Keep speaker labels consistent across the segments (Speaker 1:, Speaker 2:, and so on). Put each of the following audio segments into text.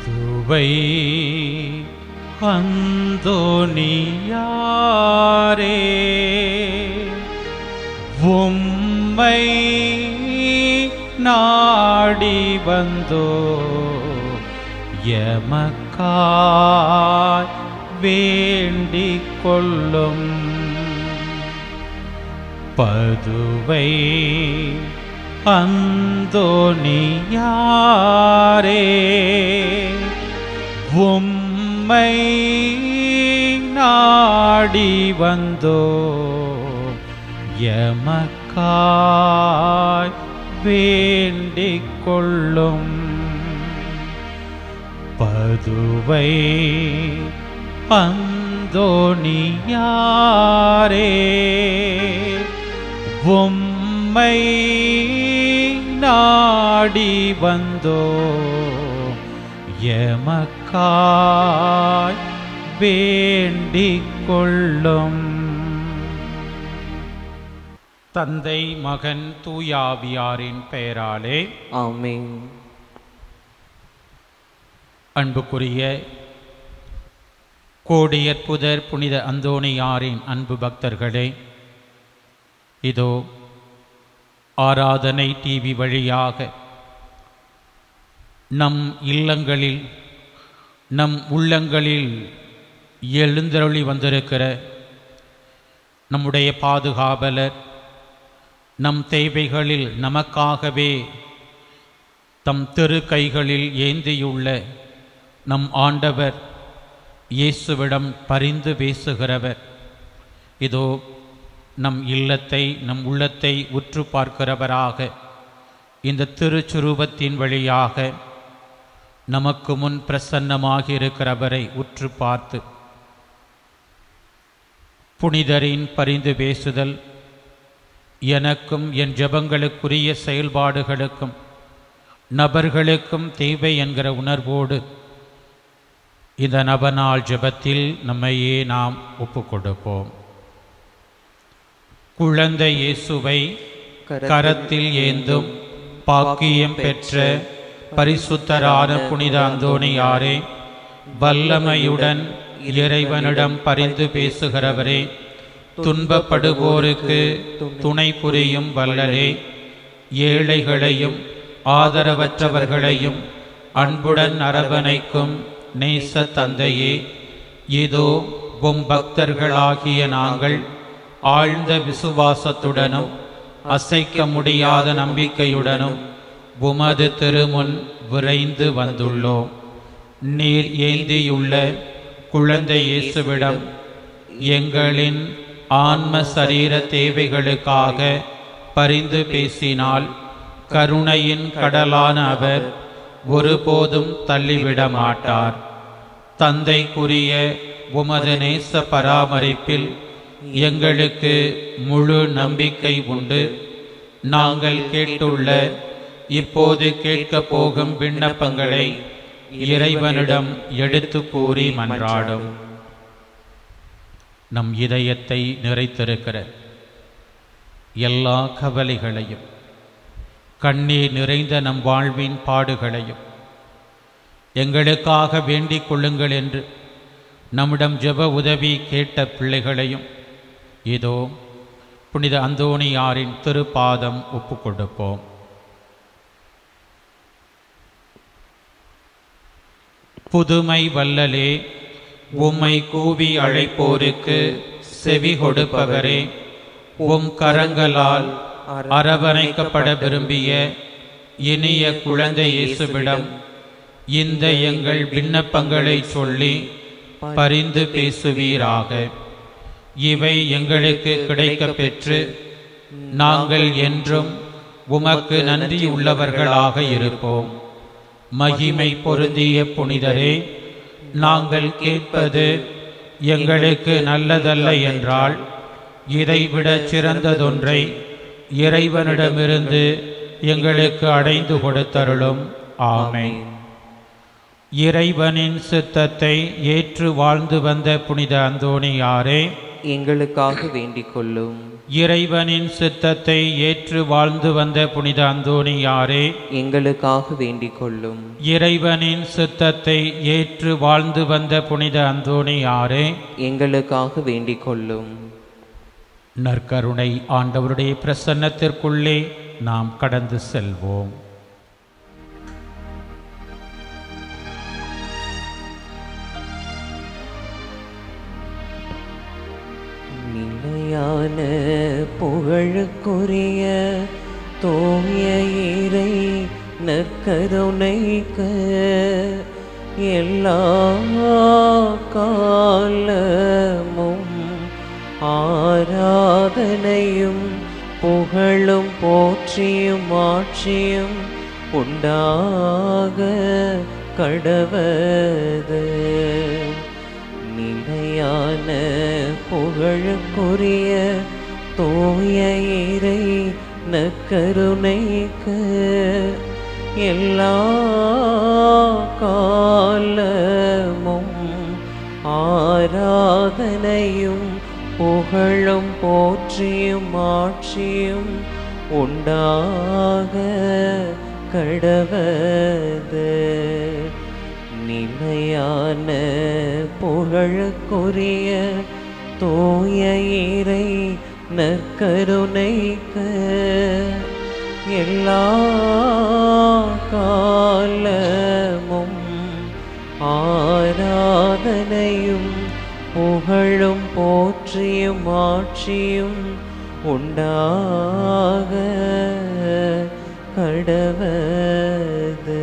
Speaker 1: பதுவை அந்தோணியாரே உம்மை நாடி வந்தோ எமக்காய் வேண்டிக் கொள்ளும். பதுவை அந்தோணியாரே உம்மை நாடி வந்தோ எமக்காய் வேண்டிக் கொள்ளும். பதுவை அந்தோணியாரே உம்மை நாடி வந்தோ எமக்காய் வேண்டிக் கொள்ளும். தந்தை மகன் தூயாவியாரின் பெயராலே
Speaker 2: ஆமென்.
Speaker 1: அன்புக்குரிய கோடியற்புதர் புனித அந்தோணியாரின் அன்பு பக்தர்களே, இதோ ஆராதனை டிவி வழியாக நம் இல்லங்களில் நம் உள்ளங்களில் எழுந்தருளி வந்திருக்கிற நம்முடைய பாதுகாவலர், நம் தேவைகளில் நமக்காகவே தம் திரு கைகளில் ஏந்தியுள்ள நம் ஆண்டவர் இயேசுவிடம் பரிந்து பேசுகிறவர். இதோ நம் இல்லத்தை நம் உள்ளத்தை உற்று பார்க்கிறவராக இந்த திருச்சுரூபத்தின் வழியாக நமக்கு முன் பிரசன்னமாகி இருக்கிறவரை உற்று பார்த்து புனிதரின் பரிந்து பேசுதல் எனக்கும் என் ஜெபங்களுக்குரிய செயல்பாடுகளுக்கும் நபர்களுக்கும் தேவை என்கிற உணர்வோடு இந்த நவநாள் ஜெபத்தில் நம்மையே நாம் ஒப்புக்கொடுப்போம். குழந்தை இயேசுவை கரத்தில் ஏந்தும் பாக்கியம் பெற்ற பரிசுத்தரான புனித அந்தோணியாரே, வல்லமையுடன் இறைவனிடம் பரிந்து பேசுகிறவரே, துன்பப்படுவோருக்கு துணை புரியும் வல்லரே, ஏழைகளையும் ஆதரவற்றவர்களையும் அன்புடன் அரவணைக்கும் நேச தந்தையே, இதோ உம் பக்தர்களாகிய நாங்கள் ஆழ்ந்த விசுவாசத்துடனும் அசைக்க முடியாத நம்பிக்கையுடனும் உமது திருமுன் விரைந்து வந்துள்ளோம். நீர் ஏந்தியுள்ள குழந்தை இயேசுவிடம் எங்களின் ஆன்ம சரீர தேவைகளுக்காக பரிந்து பேசினால் கருணையின் கடலான அவர் ஒருபோதும் தள்ளிவிட மாட்டார். தந்தைக்குரிய உமது நேச பராமரிப்பில் எங்களுக்கு முழு நம்பிக்கை உண்டு. நாங்கள் கேட்டுள்ள இப்போது கேட்கப் போகும் விண்ணப்பங்களை இறைவனிடம் எடுத்து கூறி மன்றாடும். நம் இதயத்தை நிறைத்திருக்கிற எல்லா கவலைகளையும், கண்ணீர் நிறைந்த நம் வாழ்வின் பாடுகளையும் எங்களுக்காக வேண்டிக் கொள்ளுங்கள் என்று நம்மிடம் ஜெப உதவி கேட்ட பிள்ளைகளையும் இதோ புனித அந்தோணியாரின் திருப்பாதம் ஒப்புக்கொடுப்போம். புதுமை வல்லலே, உம்மை கூவி அழைப்போருக்கு செவி கொடுப்பவரே, உம் கரங்களால் அரவணைக்கப்பட விரும்பிய இனிய குழந்தை இயேசுவிடம் இந்த எங்கள் விண்ணப்பங்களை சொல்லி பரிந்து பேசுவீராக. இவை எங்களுக்கு கிடைக்க பெற்று நாங்கள் என்றும் உமக்கு நன்றியுள்ளவர்களாக இருப்போம். மகிமை பொருந்திய புனிதரே, நாங்கள் கேட்பது எங்களுக்கு நல்லதல்ல என்றால் இதைவிட சிறந்ததொன்றை இறைவனிடமிருந்து எங்களுக்கு அடைந்து கொடுத்தருளும். ஆமென். இறைவனின் சித்தத்தை ஏற்று வாழ்ந்து வந்த புனித அந்தோணியாரே,
Speaker 2: எங்களுக்காக வேண்டிக் கொள்ளும்.
Speaker 1: இறைவனின் சித்தத்தை ஏற்று வாழ்ந்து வந்த புனித அந்தோணியாரே,
Speaker 2: எங்களுக்காக வேண்டிக் கொள்ளும்.
Speaker 1: இறைவனின் சித்தத்தை ஏற்று வாழ்ந்து வந்த புனித அந்தோணியாரே,
Speaker 2: எங்களுக்காக வேண்டிக் கொள்ளும்.
Speaker 1: நற்கருணை ஆண்டவருடைய பிரசன்னத்திற்குள்ளே நாம் கடந்து செல்வோம்.
Speaker 2: நிலையான புகழுக்குரிய தூய இறை நற்கருணைக்கு எல்லா காலமும் ஆராதனையும் புகழும் போற்றியும் ஆட்சியும் உண்டாக கடவது. நிலையான புகழுக்குரிய தூய இறை நற்கருணைக்கு எல்லா காலமும் ஆராதனையும் புகழும் போற்றியும் ஆட்சியும் உண்டாக கடவது. நிலையான புகழுக்குரிய தூய இறை நற்கருணைக்கு எல்லா காலமும் ஆராதனையும் புகழும் போற்றியும் ஆட்சியும் உண்டாக கடவது.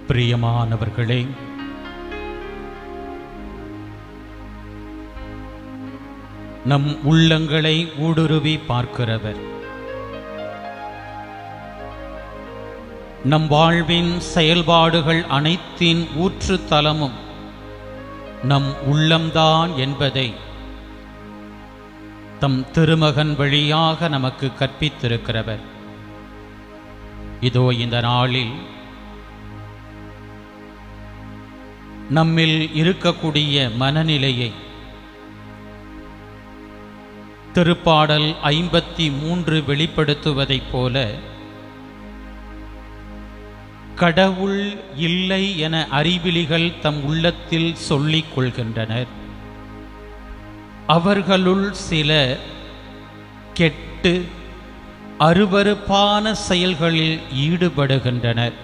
Speaker 1: பிரியமானவர்களே, நம் உள்ளங்களை ஊடுருவி பார்க்கிறவர், நம் வாழ்வின் செயல்பாடுகள் அனைத்தின் ஊற்று தலமும் நம் உள்ளம்தான் என்பதை தம் திருமகன் வழியாக நமக்கு கற்பித்திருக்கிறவர். இதோ இந்த நாளில் நம்மில் இருக்கக்கூடிய மனநிலையை திருப்பாடல் 53 வெளிப்படுத்துவதைப் போல, கடவுள் இல்லை என அறிவிலிகள் தம் உள்ளத்தில் சொல்லிக் கொள்கின்றனர். அவர்களுள் சிலர் கெட்டு அருவருப்பான செயல்களில் ஈடுபடுகின்றனர்.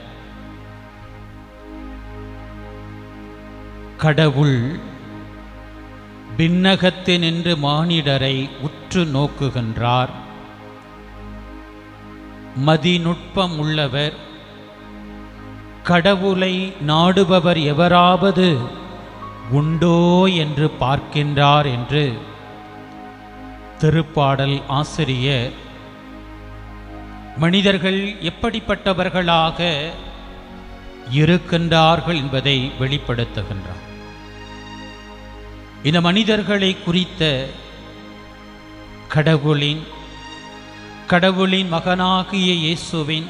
Speaker 1: கடவுள் விண்ணகத்தினின்று மானிடரை உற்று நோக்குகின்றார். மதிநுட்பம் உள்ளவர், கடவுளை நாடுபவர் எவராவது உண்டோ என்று பார்க்கின்றார் என்று திருப்பாடல் ஆசிரியர் மனிதர்கள் எப்படிப்பட்டவர்களாக இருக்கின்றார்கள் என்பதை வெளிப்படுத்துகின்றார். இந்த மனிதர்களை குறித்த கடவுளின் மகனாகிய இயேசுவின்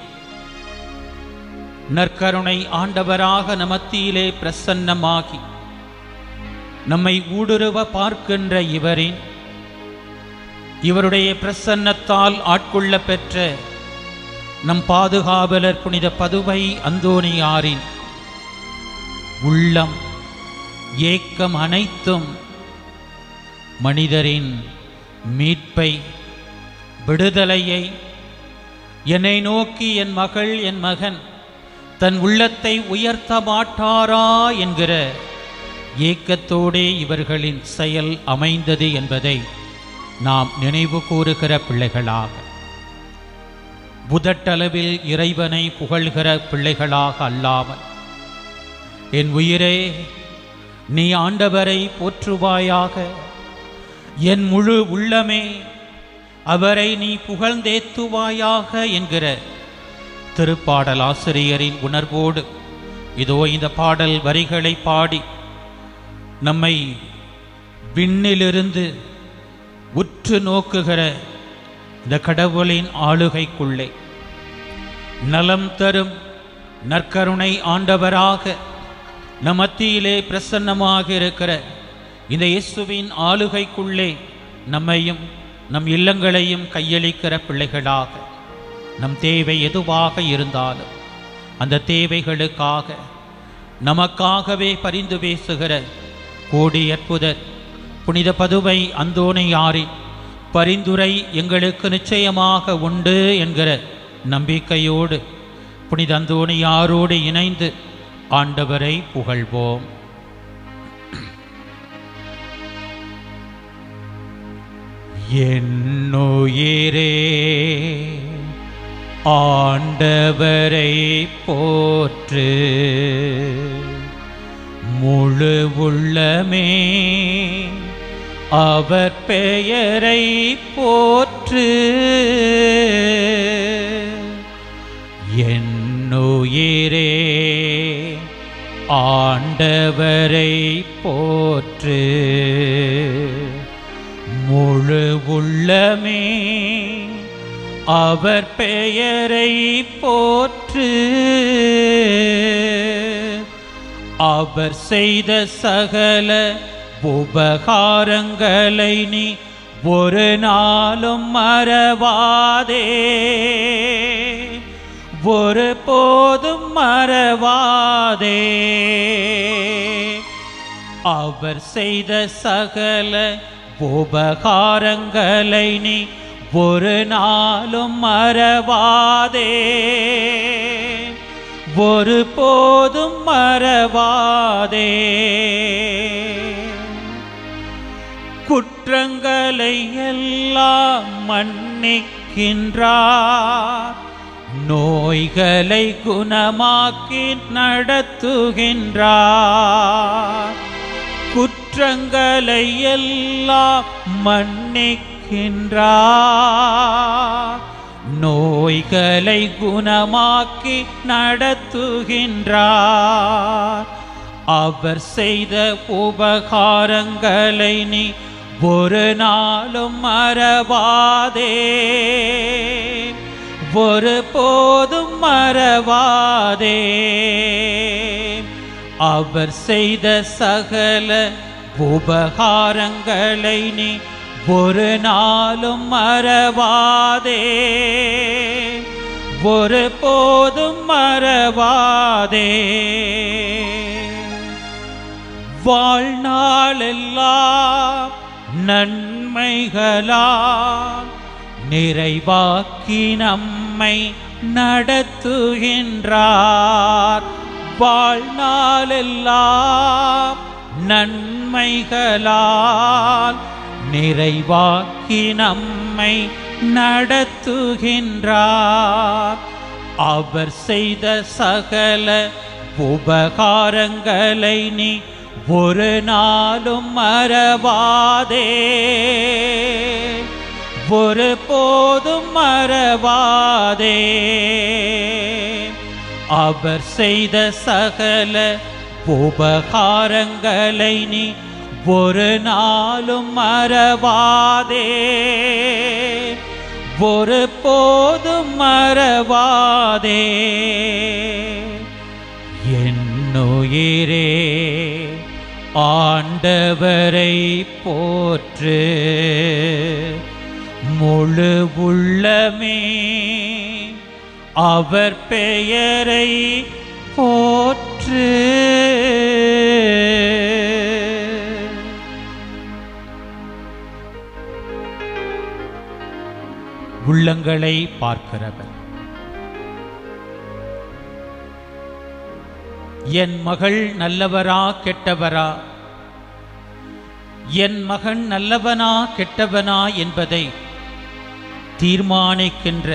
Speaker 1: நற்கருணை ஆண்டவராக நமத்தியிலே பிரசன்னமாகி நம்மை ஊடுருவ பார்க்கின்ற இவருடைய பிரசன்னத்தால் ஆட்கொள்ள பெற்ற நம் பாதுகாவலர் புனித பதுவை அந்தோணியாரின் உள்ளம் ஏக்கம் அனைத்தும் மனிதரின் மீட்பை, விடுதலையை, என்னை நோக்கி என் மகள் என் மகன் தன் உள்ளத்தை உயர்த்த மாட்டாரா என்கிற ஏக்கத்தோடே இவர்களின் செயல் அமைந்தது என்பதை நாம் நினைவு கூறுகிற பிள்ளைகளாக, புதட்டளவில் இறைவனை புகழ்கிற பிள்ளைகளாக அல்லாமல், என் உயிரே நீ ஆண்டவரை போற்றுவாயாக, என் முழு உள்ளமே அவரை நீ புகழ்ந்தேத்துவாயாக என்கிற திருப்பாடல் ஆசிரியரின் உணர்வோடு இதோ இந்த பாடல் வரிகளை பாடி நம்மை விண்ணிலிருந்து உற்று நோக்குகிற இந்த கடவுளின் ஆளுகைக்குள்ளே நலம் தரும் நற்கருணை ஆண்டவராக நம் மத்தியிலே பிரசன்னமாக இருக்கிற இந்த இயேசுவின் ஆளுகைக்குள்ளே நம்மையும் நம் இல்லங்களையும் கையளிக்கிற பிள்ளைகளாக நம் தேவை எதுவாக இருந்தாலும் அந்த தேவைகளுக்காக நமக்காகவே பரிந்து பேசுகிற கோடி அற்புதர் புனித பதுவை அந்தோணியாரின் பரிந்துரை எங்களுக்கு நிச்சயமாக உண்டு என்கிற நம்பிக்கையோடு புனித அந்தோணியாரோடு இணைந்து ஆண்டவரை புகழ்வோம். என்னுயிரே ஆண்டவரை போற்று, முழு உள்ளமே அவர் பெயரை போற்று. என்னுயிரே ஆண்டவரை போற்று, முழு உள்ளமே அவர் பெயரை போற்று. அவர் செய்த சகல உபகாரங்களை நீ ஒரு நாளும் மறவாதே, ஒரு போதும் மறவாதே. அவர் செய்த சகல உபகாரங்களை நீ ஒரு நாளும் மறவாதே, ஒரு போதும் மறவாதே. குற்றங்களை எல்லாம் மன்னிக்கின்றார், நோய்களை குணமாக்கி நடத்துகின்றார். குற்றங்களை எல்லாம் மன்னிக்கின்றார், நோய்களை குணமாக்கி நடத்துகின்றார். அவர் செய்த உபகாரங்களை நீ ஒரு நாளும் மறவாதே, ஒரு போதும் மறவாதே. அவர் செய்த சகல உபகாரங்களை நீ ஒரு நாளும் மறவாதே, ஒரு போதும் மறவாதே. வாழ்நாளெல்லாம் நன்மைகளால் நிறைவாக்கி நம்மை நடத்துகின்றார். வாழ்நாளெல்லாம் நன்மைகளால் நிறைவாக்கி நம்மை நடத்துகின்றார். அவர் செய்த சகல உபகாரங்களை நீ ஒரு நாளும் மறவாதே, ஒரு போதும் மறவாதே. அவர் செய்த சகல உபகாரங்களை நீ ஒரு நாளும் மறவாதே, ஒரு போதும் மறவாதே. என்னுயிரே ஆண்டவரை போற்று, முழு உள்ளமே அவர் பெயரை போற்று. உள்ளங்களை பார்க்கிறவர். என் மகள் நல்லவரா கெட்டவரா, என் மகன் நல்லவனா கெட்டவனா என்பதை தீர்மானிக்கின்ற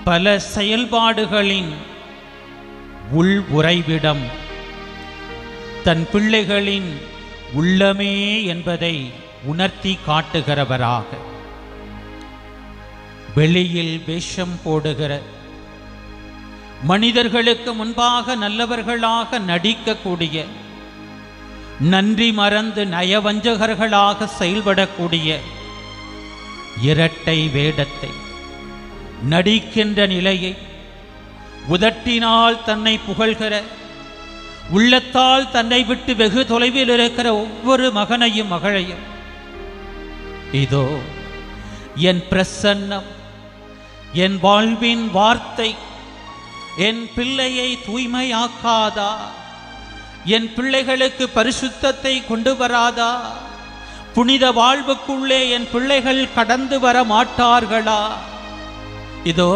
Speaker 1: பல செயல்பாடுகளின் உள் உறைவிடம் தன் பிள்ளைகளின் உள்ளமே என்பதை உணர்த்தி காட்டுகிறவராக, வெளியில் வேஷம் போடுகிற, மனிதர்களுக்கு முன்பாக நல்லவர்களாக நடிக்கக்கூடிய, நன்றி மறந்து நயவஞ்சகர்களாக செயல்படக்கூடிய இரட்டை வேடத்தை நடிக்கின்ற நிலையை, உதட்டினால் தன்னை புகழ்கிற, உள்ளத்தால் தன்னை விட்டு வெகு தொலைவில் இருக்கிற ஒவ்வொரு மகனையும் மகளையும் இதோ என் பிரசன்னம், என் வாழ்வின் வார்த்தை என் பிள்ளையை தூய்மையாக்காதா? என் பிள்ளைகளுக்கு பரிசுத்தத்தை கொண்டு வராதா? புனித வாழ்வுக்குள்ளே என் பிள்ளைகள் கடந்து வர மாட்டார்களா? இதோ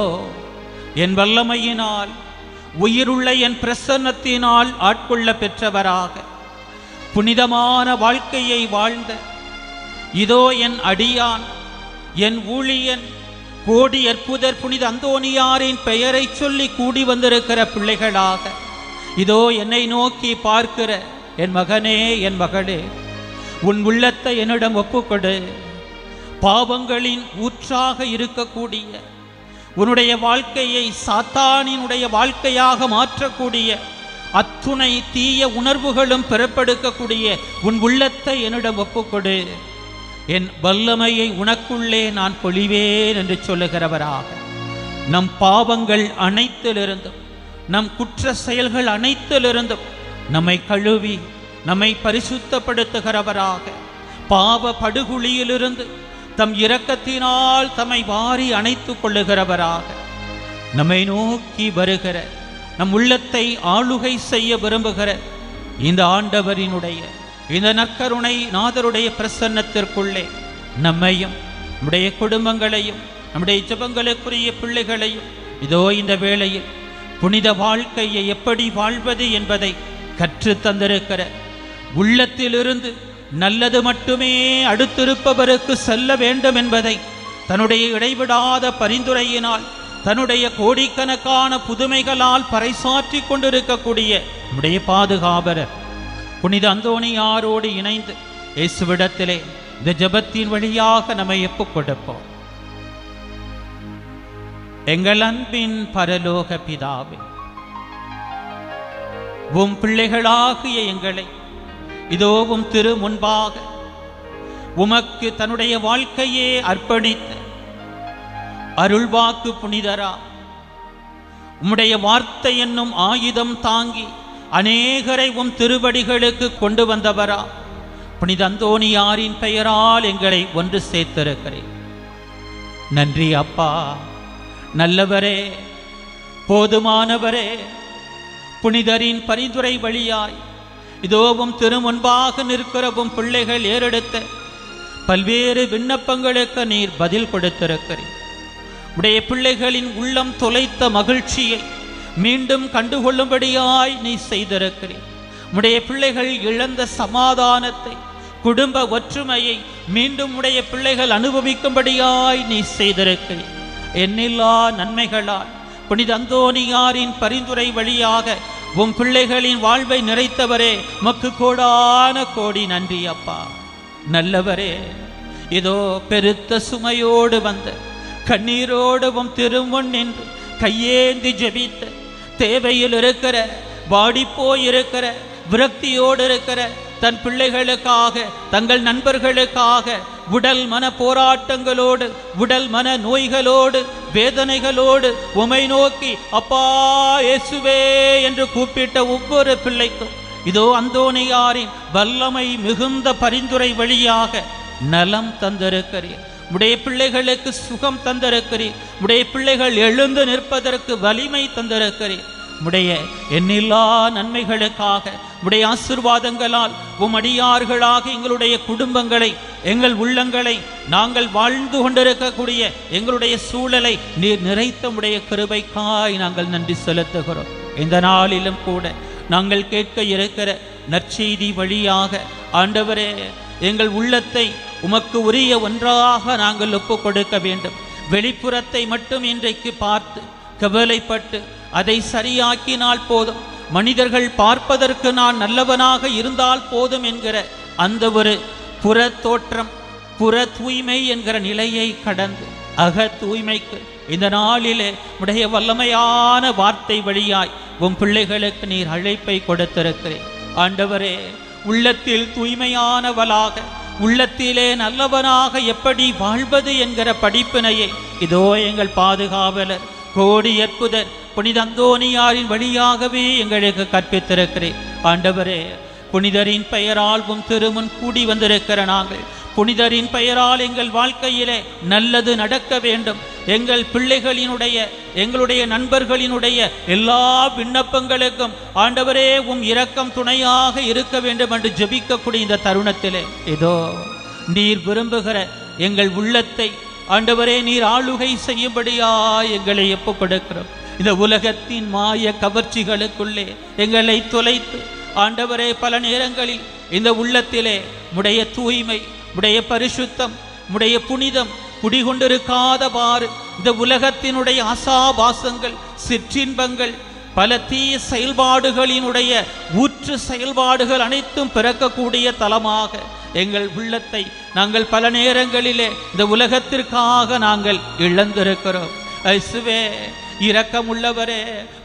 Speaker 1: என் வல்லமையினால், உயிருள்ள என் பிரசன்னத்தினால் ஆட்கொள்ள பெற்றவராக புனிதமான வாழ்க்கையை வாழ்ந்த இதோ என் அடியான், என் ஊழியன், கோடி அற்புதர் புனித அந்தோணியாரின் பெயரை சொல்லி கூடி வந்திருக்கிற பிள்ளைகளாக இதோ என்னை நோக்கி பார்க்கிற என் மகனே, என் மகளே, உன் உள்ளத்தை என்னிடம் ஒப்புக்கொடு. பாவங்களின் ஊற்றாக இருக்கக்கூடிய உன்னுடைய வாழ்க்கையை சாத்தானினுடைய வாழ்க்கையாக மாற்றக்கூடிய அத்துணை தீய உணர்வுகளும் பிறப்பெடுக்கக்கூடிய உன் உள்ளத்தை என்னிடம் ஒப்புக்கொடு. என் வல்லமையை உனக்குள்ளே நான் பொழிவேன் என்று சொல்லுகிறவராக நம் பாவங்கள் அனைத்திலிருந்தும், நம் குற்ற செயல்கள் அனைத்திலிருந்தும் நம்மை கழுவி நம்மை பரிசுத்தப்படுத்துகிறவராக, பாவ படுகுழியிலிருந்து தம் இரக்கத்தினால் தம்மை வாரி அணைத்துக் கொள்ளுகிறவராக நம்மை நோக்கி வருகிற, நம் உள்ளத்தை ஆளுகை செய்ய விரும்புகிற இந்த ஆண்டவரினுடைய இந்த நற்கருணை நாதருடைய பிரசன்னத்திற்குள்ளே நம்மையும் நம்முடைய குடும்பங்களையும் நம்முடைய ஜெபங்களுக்குரிய பிள்ளைகளையும் இதோ இந்த வேளையில் புனித வாழ்க்கையை எப்படி வாழ்வது என்பதை கற்று தந்திருக்கிற, உள்ளத்திலிருந்து நல்லது மட்டுமே அடுத்திருப்பவருக்கு செல்ல வேண்டும் என்பதை தன்னுடைய இடைவிடாத பரிந்துரையினால், தன்னுடைய கோடிக்கணக்கான புதுமைகளால் பறைசாற்றி கொண்டிருக்கக்கூடிய நம்முடைய பாதுகாவலர் புனித அந்தோணியாரோடு இணைந்து இயேசுவிடத்திலே இந்த ஜெபத்தின் வழியாக நம்மை ஒப்புக் கொடுப்போம். எங்கள் அன்பின் பரலோக பிதாவே, உம் பிள்ளைகளாகிய எங்களை இதோவும் திரு முன்பாக உமக்கு தன்னுடைய வாழ்க்கையே அர்ப்பணித்த அருள்வாக்கு புனிதரா, உம்முடைய வார்த்தை என்னும் ஆயுதம் தாங்கி அநேகரை உம் திருவடிகளுக்கு கொண்டு வந்தவரா புனித அந்தோணியாரின் பெயரால் எங்களை ஒன்று சேர்த்திருக்கிறேன். நன்றி அப்பா. நல்லவரே, போதுமானவரே, புனிதரின் பரிந்துரை வழியாய் இதோவும் திருமுன்பாக நிற்கிறவும் பிள்ளைகள் ஏறெடுத்த பல்வேறு விண்ணப்பங்களுக்கு நீர் பதில் கொடுத்திருக்கிறீர். உடைய பிள்ளைகளின் உள்ளம் தொலைத்த மகிழ்ச்சியை மீண்டும் கண்டுகொள்ளும்படியாய் நீ செய்திருக்கிறீர். உடைய பிள்ளைகள் இழந்த சமாதானத்தை, குடும்ப ஒற்றுமையை மீண்டும் உடைய பிள்ளைகள் அனுபவிக்கும்படியாய் நீ செய்திருக்கிறீர். எண்ணில்லா நன்மைகளால் புனித அந்தோணியாரின் பரிந்துரை வழியாக உம் பிள்ளைகளின் வாழ்வை நிறைத்தவரே, மக்கு கோடான கோடி நன்றி அப்பா. நல்லவரே, இதோ பெருத்த சுமையோடு வந்த, கண்ணீரோடு உம் திருமுன் நின்று கையேந்தி ஜெபித்த, தேவையில் இருக்கிற, வாடிப்போயிருக்கிற, விரக்தியோடு இருக்கிற தன் பிள்ளைகளுக்காக, தங்கள் நண்பர்களுக்காக உடல் மன போராட்டங்களோடு, உடல் மன நோய்களோடு, வேதனைகளோடு உமை நோக்கி அப்பா இயேசுவே என்று கூப்பிட்ட ஒவ்வொரு பிள்ளைக்கும் இதோ அந்தோணியாரின் வல்லமை மிகுந்த பரிந்துரை வழியாக நலம் தந்திருக்கிறீர். உடைய பிள்ளைகளுக்கு சுகம் தந்திருக்கிறீர். உடைய பிள்ளைகள் எழுந்து நிற்பதற்கு வலிமை தந்திருக்கிறீர். உடைய எண்ணில்லா நன்மைகளுக்காக, உடைய ஆசீர்வாதங்களால் உமடியார்களாக எங்களுடைய குடும்பங்களை, எங்கள் உள்ளங்களை, நாங்கள் வாழ்ந்து கொண்டிருக்கக்கூடிய எங்களுடைய சூழலை நீர் நிறைத்த உடைய கிருபைக்காய் நாங்கள் நன்றி செலுத்துகிறோம். இந்த நாளிலும் கூட நாங்கள் கேட்க இருக்கிற நற்செய்தி வழியாக ஆண்டவரே, எங்கள் உள்ளத்தை உமக்கு உரிய ஒன்றாக நாங்கள் ஒப்புக் கொடுக்க வேண்டும். வெளிப்புறத்தை மட்டும் இன்றைக்கு பார்த்து கவலைப்பட்டு அதை சரியாக்கினால் போதும், மனிதர்கள் பார்ப்பதற்கு நான் நல்லவனாக இருந்தால் போதும் என்கிற அந்த ஒரு புற தோற்றம், புற தூய்மை என்கிற நிலையை கடந்து அக தூய்மைக்கு இந்த நாளிலே உடைய வல்லமையான வார்த்தை வழியாய் உம் பிள்ளைகளுக்கு நீர் அழைப்பை கொடுத்திருக்கிறேன். ஆண்டவரே, உள்ளத்தில் தூய்மையானவளாக, உள்ளத்திலே நல்லவனாக எப்படி வாழ்வது என்கிற படிப்பினையை இதோ எங்கள் பாதுகாவலர் கோடி அற்புதர் புனித அந்தோணியாரின் வழியாகவே எங்களுக்கு கற்பித்திருக்கிறேன். ஆண்டவரே, புனிதரின் பெயரால் உம் திருமுன் கூடி வந்திருக்கிற நாங்கள் புனிதரின் பெயரால் எங்கள் வாழ்க்கையிலே நல்லது நடக்க வேண்டும். எங்கள் பிள்ளைகளினுடைய எங்களுடைய நண்பர்களினுடைய எல்லா விண்ணப்பங்களுக்கும் ஆண்டவரே உம் இரக்கம் துணையாக இருக்க வேண்டும் என்று ஜெபிக்கக்கூடிய இந்த தருணத்திலே இதோ நீர் விரும்புகிற எங்கள் உள்ளத்தை ஆண்டவரே நீர் ஆளுகை செய்யும்படியா எங்களை ஒப்புக்கொடுக்கிறோம். இந்த உலகத்தின் மாய கவர்ச்சிகளுக்குள்ளே எங்களை தொலைத்து ஆண்டவரே பல நேரங்களில் இந்த உள்ளத்திலே உடைய தூய்மை, உடைய பரிசுத்தம், உடைய புனிதம் குடிகொண்டிருக்காதவாறு இந்த உலகத்தினுடைய ஆசாபாசங்கள், சிற்றின்பங்கள், பல தீய செயல்பாடுகளினுடைய ஊற்று செயல்பாடுகள் அனைத்தும் பிறக்கக்கூடிய தலமாக எங்கள் உள்ளத்தை நாங்கள் பல நேரங்களிலே இந்த உலகத்திற்காக நாங்கள் இழந்திருக்கிறோம். இயேசுவே இரக்கமுள்ளவரே,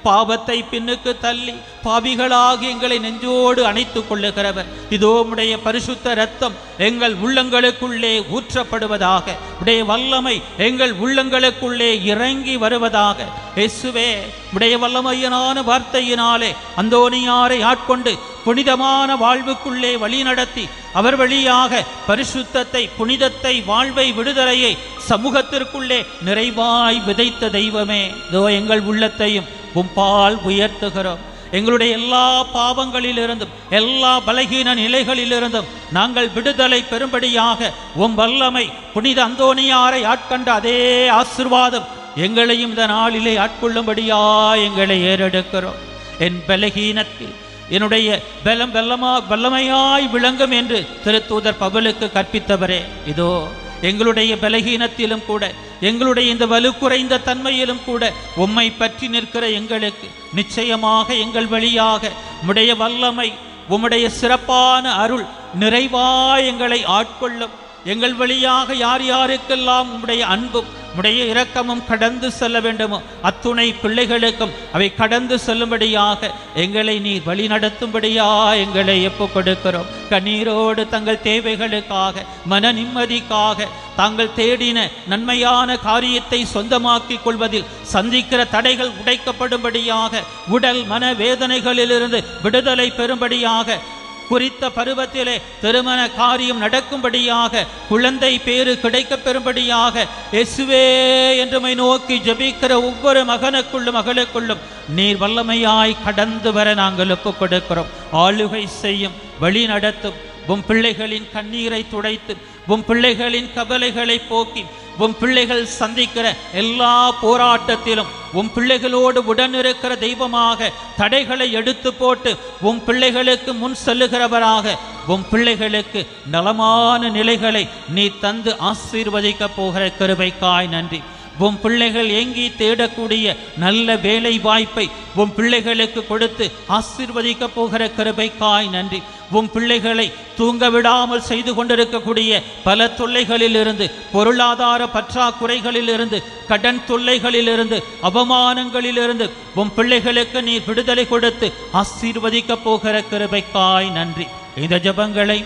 Speaker 1: பாவத்தை பின்னுக்கு தள்ளி பாவிகளாக எங்களை நெஞ்சோடு அணைத்துக் கொள்ளுகிறவர், இதோ உடைய பரிசுத்த இரத்தம் எங்கள் உள்ளங்களுக்குள்ளே ஊற்றப்படுவதாக, உடைய வல்லமை எங்கள் உள்ளங்களுக்குள்ளே இறங்கி வருவதாக. இயேசுவே உடைய வல்லமையான வார்த்தையினாலே அந்தோனியாரை ஆட்கொண்டு புனிதமான வாழ்வுக்குள்ளே வழி நடத்தி அவர் வழியாக பரிசுத்தத்தை, புனிதத்தை, வாழ்வை, விடுதலையை சமூகத்திற்குள்ளே நிறைவாய் விதைத்த தெய்வமே, இதோ எங்கள் உள்ளத்தையும் உம்பால் உயர்த்துகிறோம். எங்களுடைய எல்லா பாவங்களிலிருந்தும் எல்லா பலகீன நிலைகளிலிருந்தும் நாங்கள் விடுதலை பெறும்படியாக உம் வல்லமை புனித அந்தோனியாரை ஆட்கொண்ட அதே ஆசீர்வாதம் எங்களையும் இந்த நாளிலே ஆட்கொள்ளும்படியா எங்களை ஏறெடுக்கிறோம். என் பலகீனத்தில் என்னுடைய பலம் வல்லமையாய் விளங்கும் என்று திருத்தூதர் பவுலுக்கு கற்பித்தவரே, இதோ எங்களுடைய பலகீனத்திலும் கூட எங்களுடைய இந்த வலு குறைந்த தன்மையிலும் கூட உம்மை பற்றி நிற்கிற எங்களுக்கு நிச்சயமாக எங்கள் வழியாக உம்முடைய வல்லமை, உம்முடைய சிறப்பான அருள் நிறைவாய் எங்களை ஆட்கொள்ளும். எங்கள் வழியாக யார் யாருக்கெல்லாம் உம்முடைய அன்பும் உம்முடைய இரக்கமும் கடந்து செல்ல வேண்டுமோ அத்துணை பிள்ளைகளுக்கும் அவை கடந்து செல்லும்படியாக எங்களை நீர் வழி நடத்தும்படியா எங்களை ஒப்புக் கொடுக்கிறோம். கண்ணீரோடு தங்கள் தேவைகளுக்காக, மன நிம்மதிக்காக, தாங்கள் தேடின நன்மையான காரியத்தை சொந்தமாக்கிக் கொள்வதில் சந்திக்கிற தடைகள் உடைக்கப்படும்படியாக, உடல் மன வேதனைகளிலிருந்து விடுதலை பெறும்படியாக, குறித்த பருவத்திலே திருமண காரியம் நடக்கும்படியாக, குழந்தை பேறு கிடைக்க பெறும்படியாக, இயேசுவே என்றுமை நோக்கி ஜெபிக்கிற ஒவ்வொரு மகனுக்குள்ளும் மகளுக்குள்ளும் நீர் வல்லமையாய் கடந்து வர நாங்கள் ஒப்புக் கொடுக்கிறோம். ஆளுகை செய்யும், வழி நடத்தும். உம் பிள்ளைகளின் கண்ணீரை துடைத்து, உம் பிள்ளைகளின் கவலைகளை போக்கி, உம் பிள்ளைகள் சந்திக்கிற எல்லா போராட்டத்திலும் உம் பிள்ளைகளோடு உடனிருக்கிற தெய்வமாக தடைகளை எடுத்து போட்டு உம் பிள்ளைகளுக்கு முன் செல்லுகிறவராக உம் பிள்ளைகளுக்கு நலமான நிலைகளை நீ தந்து ஆசீர்வதிக்க போகிற கிருபைக்காய் நன்றி. உம் பிள்ளைகள் ஏங்கி தேடக்கூடிய நல்ல வேலை வாய்ப்பை உம் பிள்ளைகளுக்கு கொடுத்து ஆசீர்வதிக்க போகிற கிருபைக்காய் நன்றி. உம் பிள்ளைகளை தூங்க விடாமல் செய்து கொண்டிருக்கக்கூடிய பல தொல்லைகளிலிருந்து, பொருளாதார பற்றாக்குறைகளிலிருந்து, கடன் தொல்லைகளிலிருந்து, அவமானங்களிலிருந்து உம் பிள்ளைகளுக்கு நீ விடுதலை கொடுத்து ஆசீர்வதிக்க போகிற கிருபைக்காய் நன்றி. இந்த ஜெபங்களை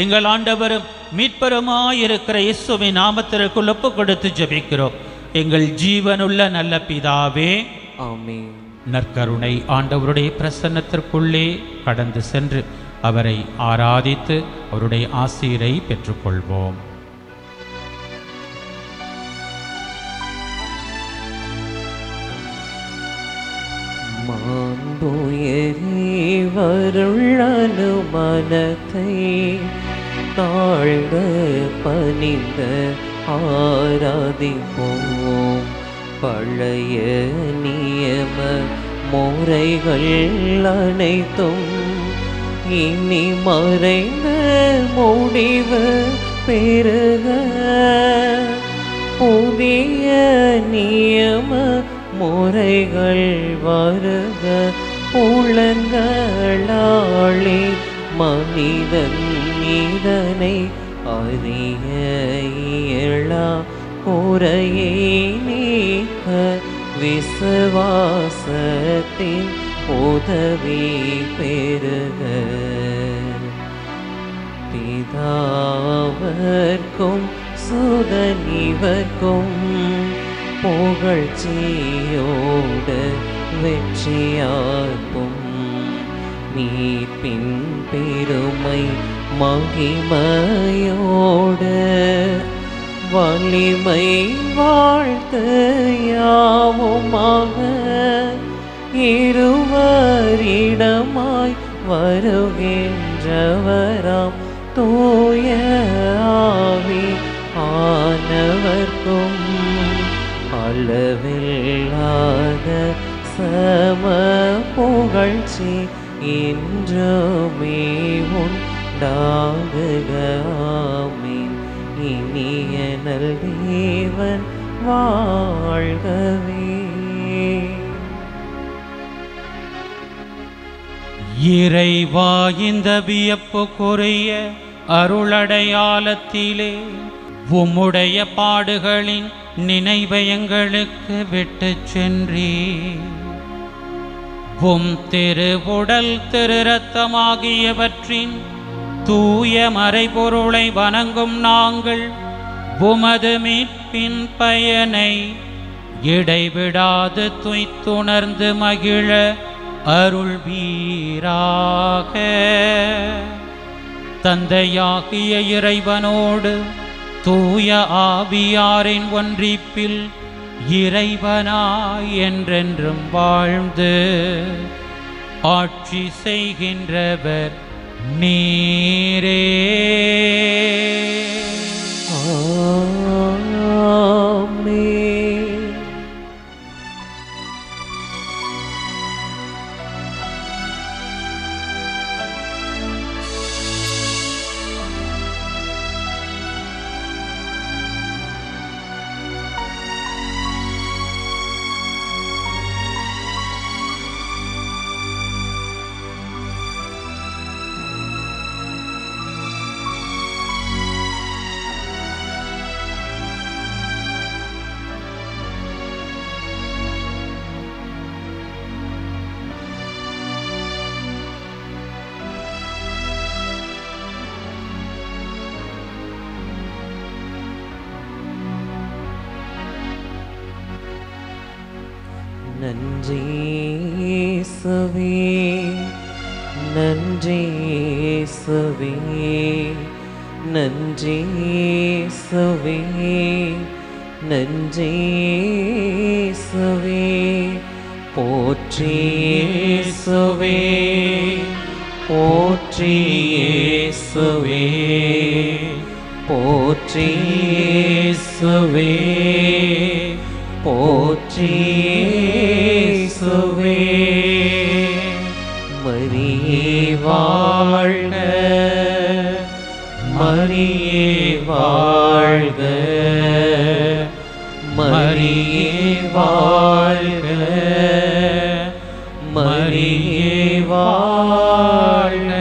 Speaker 1: எங்கள் ஆண்டவரும் மீட்பருமாயிருக்கிற இயேசுவின் நாமத்திற்குள் ஒப்புக் கொடுத்து ஜெபிக்கிறோம். எங்கள் ஜீவனுள்ள நல்ல பிதாவே,
Speaker 2: ஆமென்.
Speaker 1: நற்கருணை ஆண்டவருடைய பிரசன்னத்திற்குள்ளே கடந்து சென்று அவரை ஆராதித்து அவருடைய ஆசீரை பெற்றுக்கொள்வோம்.
Speaker 2: மாண்புயரிவருள்ளனு மனத்தை தாழ்ந்து பணிந்து ஆராதிப்போம். பழைய நியம முறைகள் அனைத்தும் இனி மறைந்த முடிவு பெறுக. புதிய நியம முறைகள் வருக. புலன்களாலே மனிதன் இதனை அறிய இயலா. குறையை நீக்க விசுவாசத்தின் உதவி பெறுக. பிதாவர்க்கும் சுதனிவர்க்கும் புகழ்ச்சியோடு வெற்றியாகும். மீட்பின் பெருமை மகிமையோடு வலிமை வாழ்த்து யாவுமாக இருவரிடமாய் வருகின்றவராம் தூய ஆவி ஆனவர்க்கும் அளவில்லாத சம புகழ்ச்சி இன்றுமே உண்டாகுக. ஆமென். இனிய நல் தேவன் வாழ்கவே.
Speaker 1: இறைவா, இந்த வியப்புக்குரிய அருளடையாளத்திலே உம்முடைய பாடுகளின் நினைவை எங்களுக்கு விட்டு சென்றீர். உம் திருவுடல் திரு இரத்தமாகியவற்றின் தூய மறைபொருளை வணங்கும் நாங்கள் உமது மீட்பின் பயனை இடைவிடாது துய்த்துணர்ந்து மகிழ அருள்வீராக. தந்தையாகிய இறைவனோடு தூய ஆவியாரின் ஒன்றிப்பில் இறைவனாய் என்றென்றும் வாழ்ந்து ஆட்சி செய்கின்றவர் நீரே.
Speaker 2: ஆமென். நன்றி இயேசுவே, நன்றி இயேசுவே, நன்றி இயேசுவே, நன்றி இயேசுவே. போற்றி இயேசுவே, போற்றி இயேசுவே, போற்றி இயேசுவே, போற்றி இயேசுவே. மரியே வாழ்க, மரியே வாழ்க, மரியே வாழ்க, மரியே வாழ்க.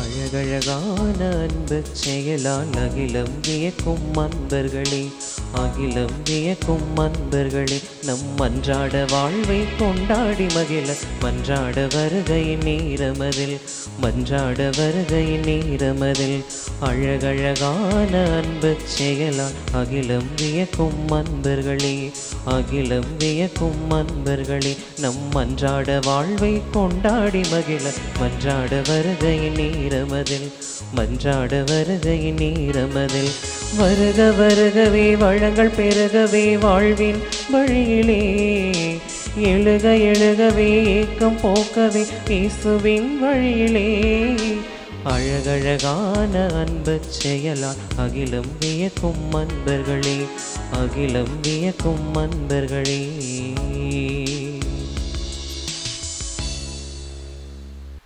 Speaker 2: அழகழகான அன்பு செயலால் அகிலம் வியக்கும் அன்பர்களே, அகிலம் வியக்கும் அன்பர்களே, நம் அன்றாட வாழ்வை கொண்டாடி மகிழ மன்றாட வருகையின் நேரமதில், மன்றாட வருகையின் நேரமதில். அழகழகான அன்பு செயலால் அகிலம் வியக்கும் அன்பர்களே, அகிலம் வியக்கும் அன்பர்களே, நம் அன்றாட வாழ்வை கொண்டாடி மகிழ மன்றாட வருகையின் நேரமதில், மன்றாட வருகையின் நேரமதில். வருக வருகவே வளங்கள் பெருகவே வாழ்வின் வழியிலே, எழுக எழுகவே ஏக்கம் போக்கவே இயேசுவின் வழியிலே. அழகழகான அன்பு செயலால் அகிலம் வியக்கும் அன்பர்களே, அகிலம் வியக்கும் அன்பர்களே.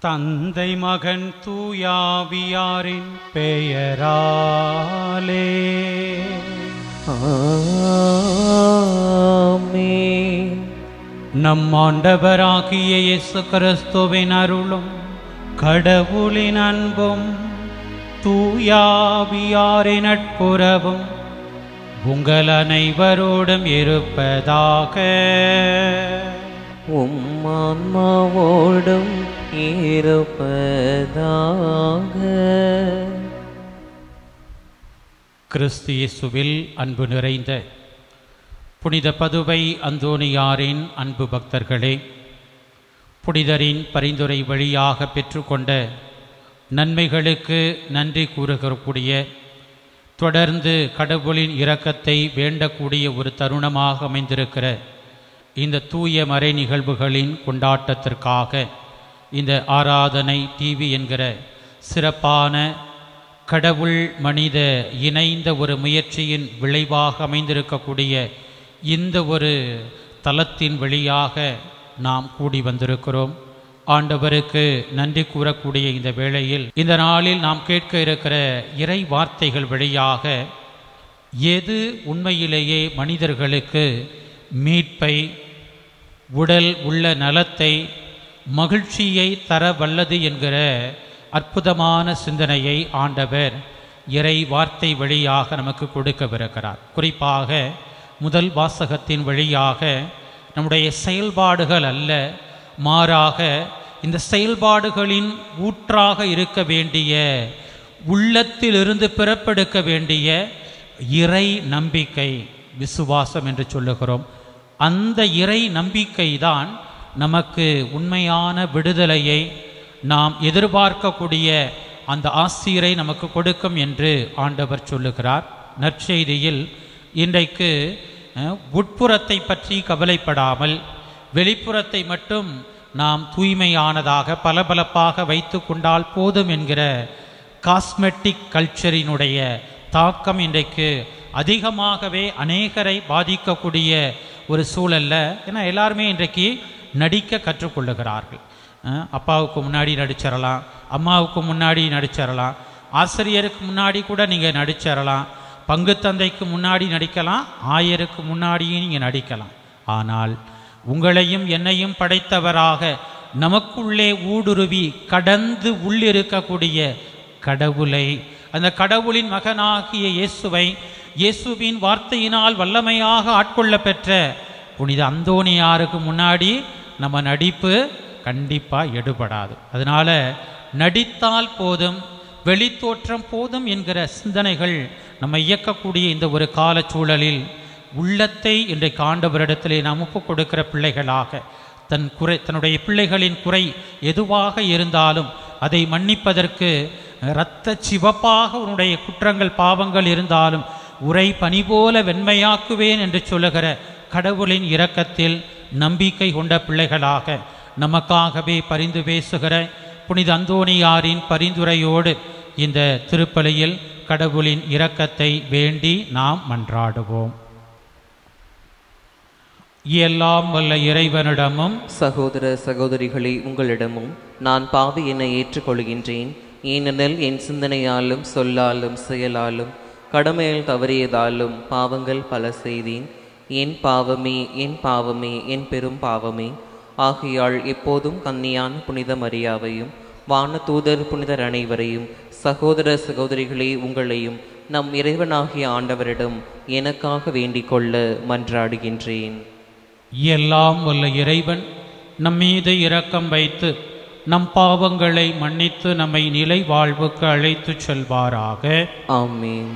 Speaker 1: தந்தை மகன் தூயாவியாரின் பெயராலே
Speaker 2: ஆமென்.
Speaker 1: நம் ஆண்டவராகிய இயேசு கிறிஸ்துவின் அருளும் கடவுளின் அன்பும் தூயாவியாரின் நட்புறவும் உங்கள் அனைவரோடும் இருப்பதாக.
Speaker 2: உம் ஆன்மாவோடும் இருப்பதாக.
Speaker 1: கிறிஸ்து இயேசுவில் அன்பு நிறைந்த புனித பதுவை அந்தோணியாரின் அன்பு பக்தர்களே, புனிதரின் பரிந்துரை வழியாக பெற்றுக்கொண்ட நன்மைகளுக்கு நன்றி கூறக்கூடிய, தொடர்ந்து கடவுளின் இரக்கத்தை வேண்டக்கூடிய ஒரு தருணமாக அமைந்திருக்கிற இந்த தூய மறை நிகழ்வுகளின் கொண்டாட்டத்திற்காக இந்த ஆராதனை டிவி என்கிற சிறப்பான கடவுள் மனித இணைந்த ஒரு முயற்சியின் விளைவாக அமைந்திருக்கக்கூடிய இந்த ஒரு தலத்தின் வழியாக நாம் கூடி வந்திருக்கிறோம். ஆண்டவருக்கு நன்றி கூறக்கூடிய இந்த வேளையில், இந்த நாளில் நாம் கேட்க இருக்கிற இறை வார்த்தைகள் வழியாக எது உண்மையிலேயே மனிதர்களுக்கு மீட்பை, உடல் உள்ள நலத்தை, மகிழ்ச்சியை தர வல்லது என்கிற அற்புதமான சிந்தனையை ஆண்டவர் இறை வார்த்தை வழியாக நமக்கு கொடுக்கவிருக்கிறார். குறிப்பாக முதல் வாசகத்தின் வழியாக நம்முடைய செயல்பாடுகள் அல்ல, மாறாக இந்த செயல்பாடுகளின் ஊற்றாக இருக்க வேண்டிய, உள்ளத்திலிருந்து பிறப்பெடுக்க வேண்டிய இறை நம்பிக்கை, விசுவாசம் என்று சொல்லுகிறோம். அந்த இறை நம்பிக்கை தான் நமக்கு உண்மையான விடுதலையை, நாம் எதிர்பார்க்கக்கூடிய அந்த ஆசிரை நமக்கு கொடுக்கும் என்று ஆண்டவர் சொல்லுகிறார். நற்செய்தியில் இன்றைக்கு உட்புறத்தை பற்றி கவலைப்படாமல் வெளிப்புறத்தை மட்டும் நாம் தூய்மையானதாக பளபளப்பாக வைத்து கொண்டால் போதும் என்கிற காஸ்மெட்டிக் கல்ச்சரினுடைய தாக்கம் இன்றைக்கு அதிகமாகவே அநேகரை பாதிக்கக்கூடிய ஒரு சூழல்ல. ஏன்னா எல்லாருமே இன்றைக்கு நடிக்க கற்றுக்கொள்ளுகிறார்கள். அப்பாவுக்கு முன்னாடி நடிச்சிடலாம், அம்மாவுக்கு முன்னாடி நடிச்சிடலாம், ஆசிரியருக்கு முன்னாடி கூட நீங்கள் நடிச்சிடலாம், பங்கு தந்தைக்கு முன்னாடி நடிக்கலாம், ஆயருக்கு முன்னாடியும் நீங்கள் நடிக்கலாம். ஆனால் உங்களையும் என்னையும் படைத்தவராக நமக்குள்ளே ஊடுருவி கடந்து உள்ளிருக்கக்கூடிய கடவுளை, அந்த கடவுளின் மகனாகிய இயேசுவை, இயேசுவின் வார்த்தையினால் வல்லமையாக ஆட்கொள்ள பெற்ற புனித அந்தோணியாருக்கு முன்னாடி நம்ம நடிப்பு கண்டிப்பாக எடுபடாது. அதனால் நடித்தால் போதும், வெளித்தோற்றம் போதும் என்கிற சிந்தனைகள் நம்ம இயக்கக்கூடிய இந்த ஒரு காலச்சூழலில் உள்ளத்தை இன்றைக்கு ஆண்டவரிடத்திலே நாம் ஒப்புக் கொடுக்கிற பிள்ளைகளாக, தன்னுடைய பிள்ளைகளின் குறை எதுவாக இருந்தாலும் அதை மன்னிப்பதற்கு இரத்த சிவப்பாக உன்னுடைய குற்றங்கள் பாவங்கள் இருந்தாலும் உரை பனி போல வெண்மையாக்குவேன் என்று சொல்லுகிற கடவுளின் இரக்கத்தில் நம்பிக்கை கொண்ட பிள்ளைகளாக, நமக்காகவே பரிந்து பேசுகிற புனித அந்தோணியாரின் பரிந்துரையோடு இந்த திருப்பலியில் கடவுளின் இரக்கத்தை வேண்டி நாம் மன்றாடுவோம். எல்லாம் வல்ல இறைவனிடமும்
Speaker 2: சகோதர சகோதரிகளே, உங்களிடமும் நான் பாவி என ஏற்றுக்கொள்கின்றேன். ஏனெனில் என் சிந்தனையாலும் சொல்லாலும் செயலாலும் கடமையில் தவறியதாலும் பாவங்கள் பல செய்தேன். என் பாவமே, என் பாவமே, என் பெரும் பாவமே. ஆகையால் எப்போதும் கன்னியான புனித மரியாவையும் வானதூதர் புனிதர் அனைவரையும், சகோதர சகோதரிகளே உங்களையும் நம் இறைவனாகிய ஆண்டவரிடம் எனக்காக வேண்டிக் கொள்ள மன்றாடுகின்றேன்.
Speaker 1: எல்லாம் வல்ல இறைவன் நம்மீது இரக்கம் வைத்து நம் பாவங்களை மன்னித்து நம்மை நிலை வாழ்வுக்கு அழைத்து செல்வாராக.
Speaker 2: ஆமென்.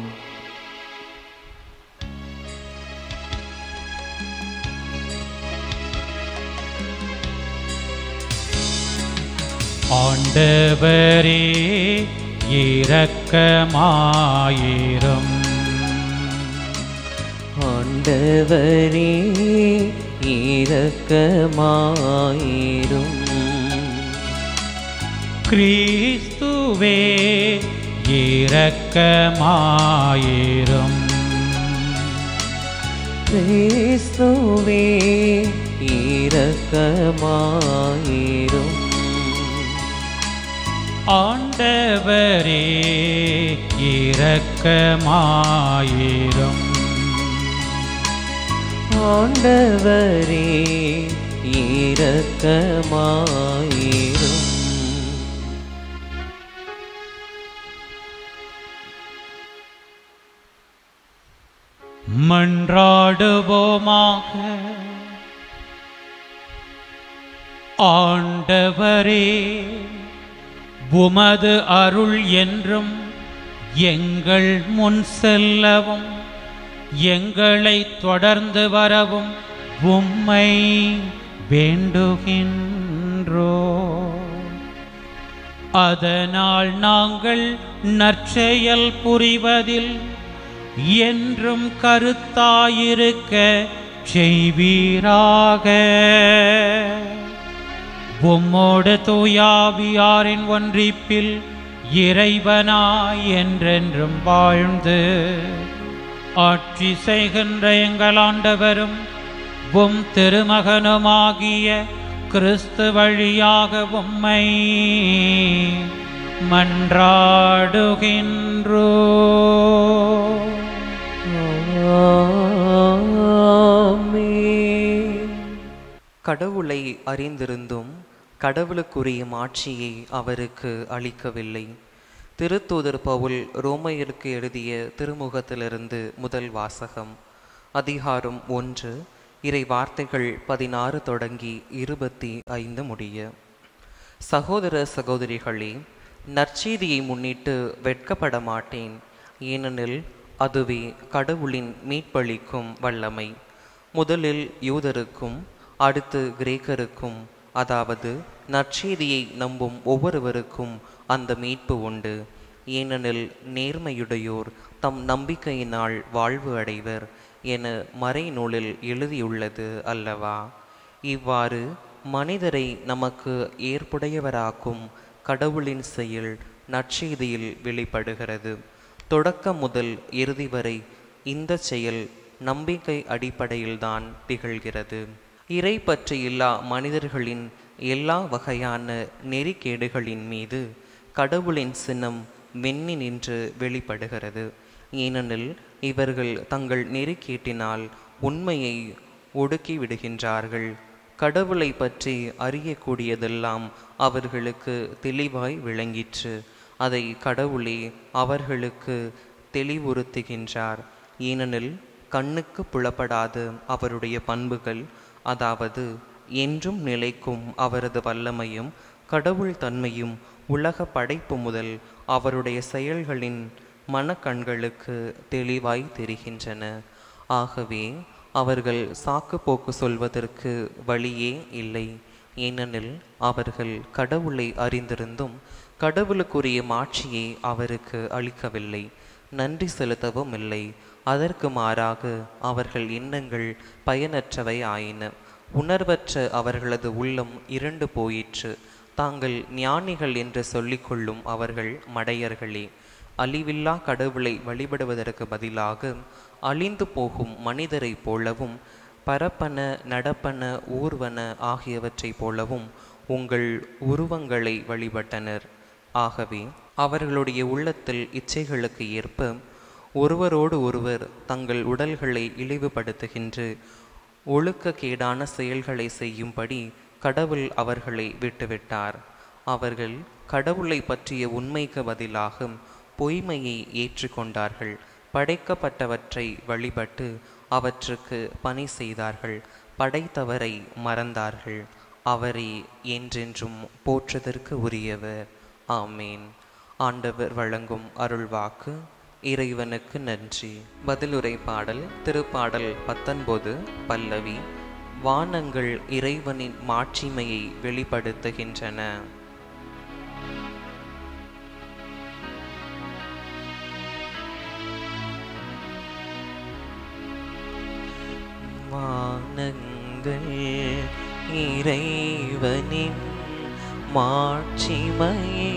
Speaker 1: ஆண்டவரே இரக்கமாயிரும்.
Speaker 2: ஆண்டவரே இரக்கமாயிரும்.
Speaker 1: கிறிஸ்துவே இரக்கமாயிரும்.
Speaker 2: கிறிஸ்துவே இரக்கமாயிரும்.
Speaker 1: ஆண்டவரே இரக்கமாயிரும்.
Speaker 2: ஆண்டவரே இரக்கமாயிரும்.
Speaker 1: மன்றாடுவோமாக. ஆண்டவரே, உமது அருள் என்றும் எங்கள் முன் செல்லவும் எங்களை தொடர்ந்து வரவும் உம்மை வேண்டுகின்றோ. அதனால் நாங்கள் நற்செயல் புரிவதில் என்றும் கருத்தாயிருக்க செய்வீராக. உம்மோடு தூயாவியாரின் ஒன்றிப்பில் இறைவனாய் என்றென்றும் வாழ்ந்து ஆட்சி செய்கின்ற எங்கள் ஆண்டவரும் உம் திருமகனுமாகிய கிறிஸ்து வழியாக உம்மை மன்றாடுகின்றோ.
Speaker 2: கடவுளை அறிந்திருந்தும் கடவுளுக்குரிய மாட்சியை அவருக்கு அளிக்கவில்லை. திருத்தூதர் பவுல் ரோமையருக்கு எழுதிய திருமுகத்திலிருந்து முதல் வாசகம். அதிகாரம் 1, இறை வார்த்தைகள் 16 தொடங்கி 25 முடிய. சகோதர சகோதரிகளே, நற்செய்தியை முன்னிட்டு வெட்கப்பட மாட்டேன். ஏனெனில் அதுவே கடவுளின் மீட்பளிக்கும் வல்லமை. முதலில் யூதருக்கும் அடுத்து கிரேக்கருக்கும், அதாவது நற்செய்தியை நம்பும் ஒவ்வொருவருக்கும் அந்த மீட்பு உண்டு. ஏனெனில் நேர்மையுடையோர் தம் நம்பிக்கையினால் வாழ்வு அடைவர் என மறைநூலில் எழுதியுள்ளது அல்லவா? இவ்வாறு மனிதரை நமக்கு ஏற்புடையவராக்கும் கடவுளின் செயல் நற்செய்தியில் வெளிப்படுகிறது. தொடக்கம் முதல் இறுதி வரை இந்த செயல் நம்பிக்கை அடிப்படையில்தான் திகழ்கிறது. இறை பற்றியில்லா மனிதர்களின் எல்லா வகையான நெறிக்கேடுகளின் மீது கடவுளின் சினம் வெண்ணி நின்று வெளிப்படுகிறது. ஏனெனில் இவர்கள் தங்கள் நெறிக்கேட்டினால் உண்மையை ஒடுக்கி விடுகின்றார்கள். கடவுளை பற்றி அறியக்கூடியதெல்லாம் அவர்களுக்கு தெளிவாய் விளங்கிற்று. அதை கடவுளே அவர்களுக்கு தெளிவுறுத்துகின்றார். ஏனெனில் கண்ணுக்கு புலப்படாத அவருடைய பண்புகள், அதாவது என்றும் நிலைக்கும் அவரது வல்லமையும் கடவுள் தன்மையும் உலக படைப்பு முதல் அவருடைய செயல்களின் மனக்கண்களுக்கு தெளிவாய் தெரிகின்றன. ஆகவே அவர்கள் சாக்கு போக்கு சொல்வதற்கு வழியே இல்லை. ஏனெனில் அவர்கள் கடவுளை அறிந்திருந்தும் கடவுளுக்குரிய மாட்சியை அவருக்கு அளிக்கவில்லை, நன்றி செலுத்தவும் இல்லை. அதற்கு மாறாக அவர்கள் எண்ணங்கள் பயனற்றவை ஆயின. உணர்வற்ற அவர்களது உள்ளம் இருண்டு போயிற்று. தாங்கள் ஞானிகள் என்று சொல்லிக்கொள்ளும் அவர்கள் மடையர்களே. அழிவில்லா கடவுளை வழிபடுவதற்கு பதிலாக அழிந்து போகும் மனிதரை போலவும் பரப்பன, நடப்பன, ஊர்வன ஆகியவற்றைப் போலவும் உங்கள் உருவங்களை வழிபட்டனர். ஆகவே அவர்களுடைய உள்ளத்தில் இச்சைகளுக்கு ஏற்ப ஒருவரோடு ஒருவர் தங்கள் உடல்களை இழிவுபடுத்துகின்ற ஒழுக்கக்கேடான செயல்களை செய்யும்படி கடவுள் அவர்களை விட்டுவிட்டார். அவர்கள் கடவுளை பற்றிய உண்மைக்கு பதிலாக பொய்மையை ஏற்றுக்கொண்டார்கள். படைக்கப்பட்டவற்றை வழிபட்டு அவற்றுக்கு பணி செய்தார்கள். படைத்தவரை மறந்தார்கள். அவரே என்றென்றும் போற்றுதற்கு உரியவர். ஆமேன். ஆண்டவர் வழங்கும் அருள்வாக்கு. இறைவனுக்கு நன்றி. பதிலுரை பாடல். திருப்பாடல் 19 பல்லவி. வானங்கள் இறைவனின் மாட்சிமையை வெளிப்படுத்துகின்றன. வானங்கள் இறைவனின் மாட்சிமையை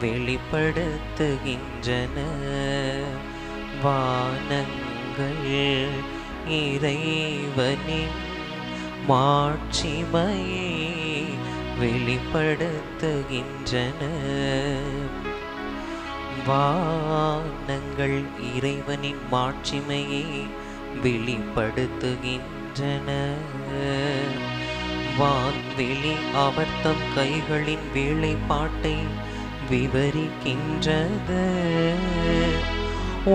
Speaker 2: வெளிப்படுத்துகின்றன. வானங்கள் இறைவனின் மாட்சிமையை வெளிப்படுத்துகின்றன. வானங்கள் இறைவனின் மாட்சிமையை வெளிப்படுத்துகின்றன. வான்வெளி அவர் தம் கைகளின் வேலைப்பாட்டை விவரிக்கின்றது.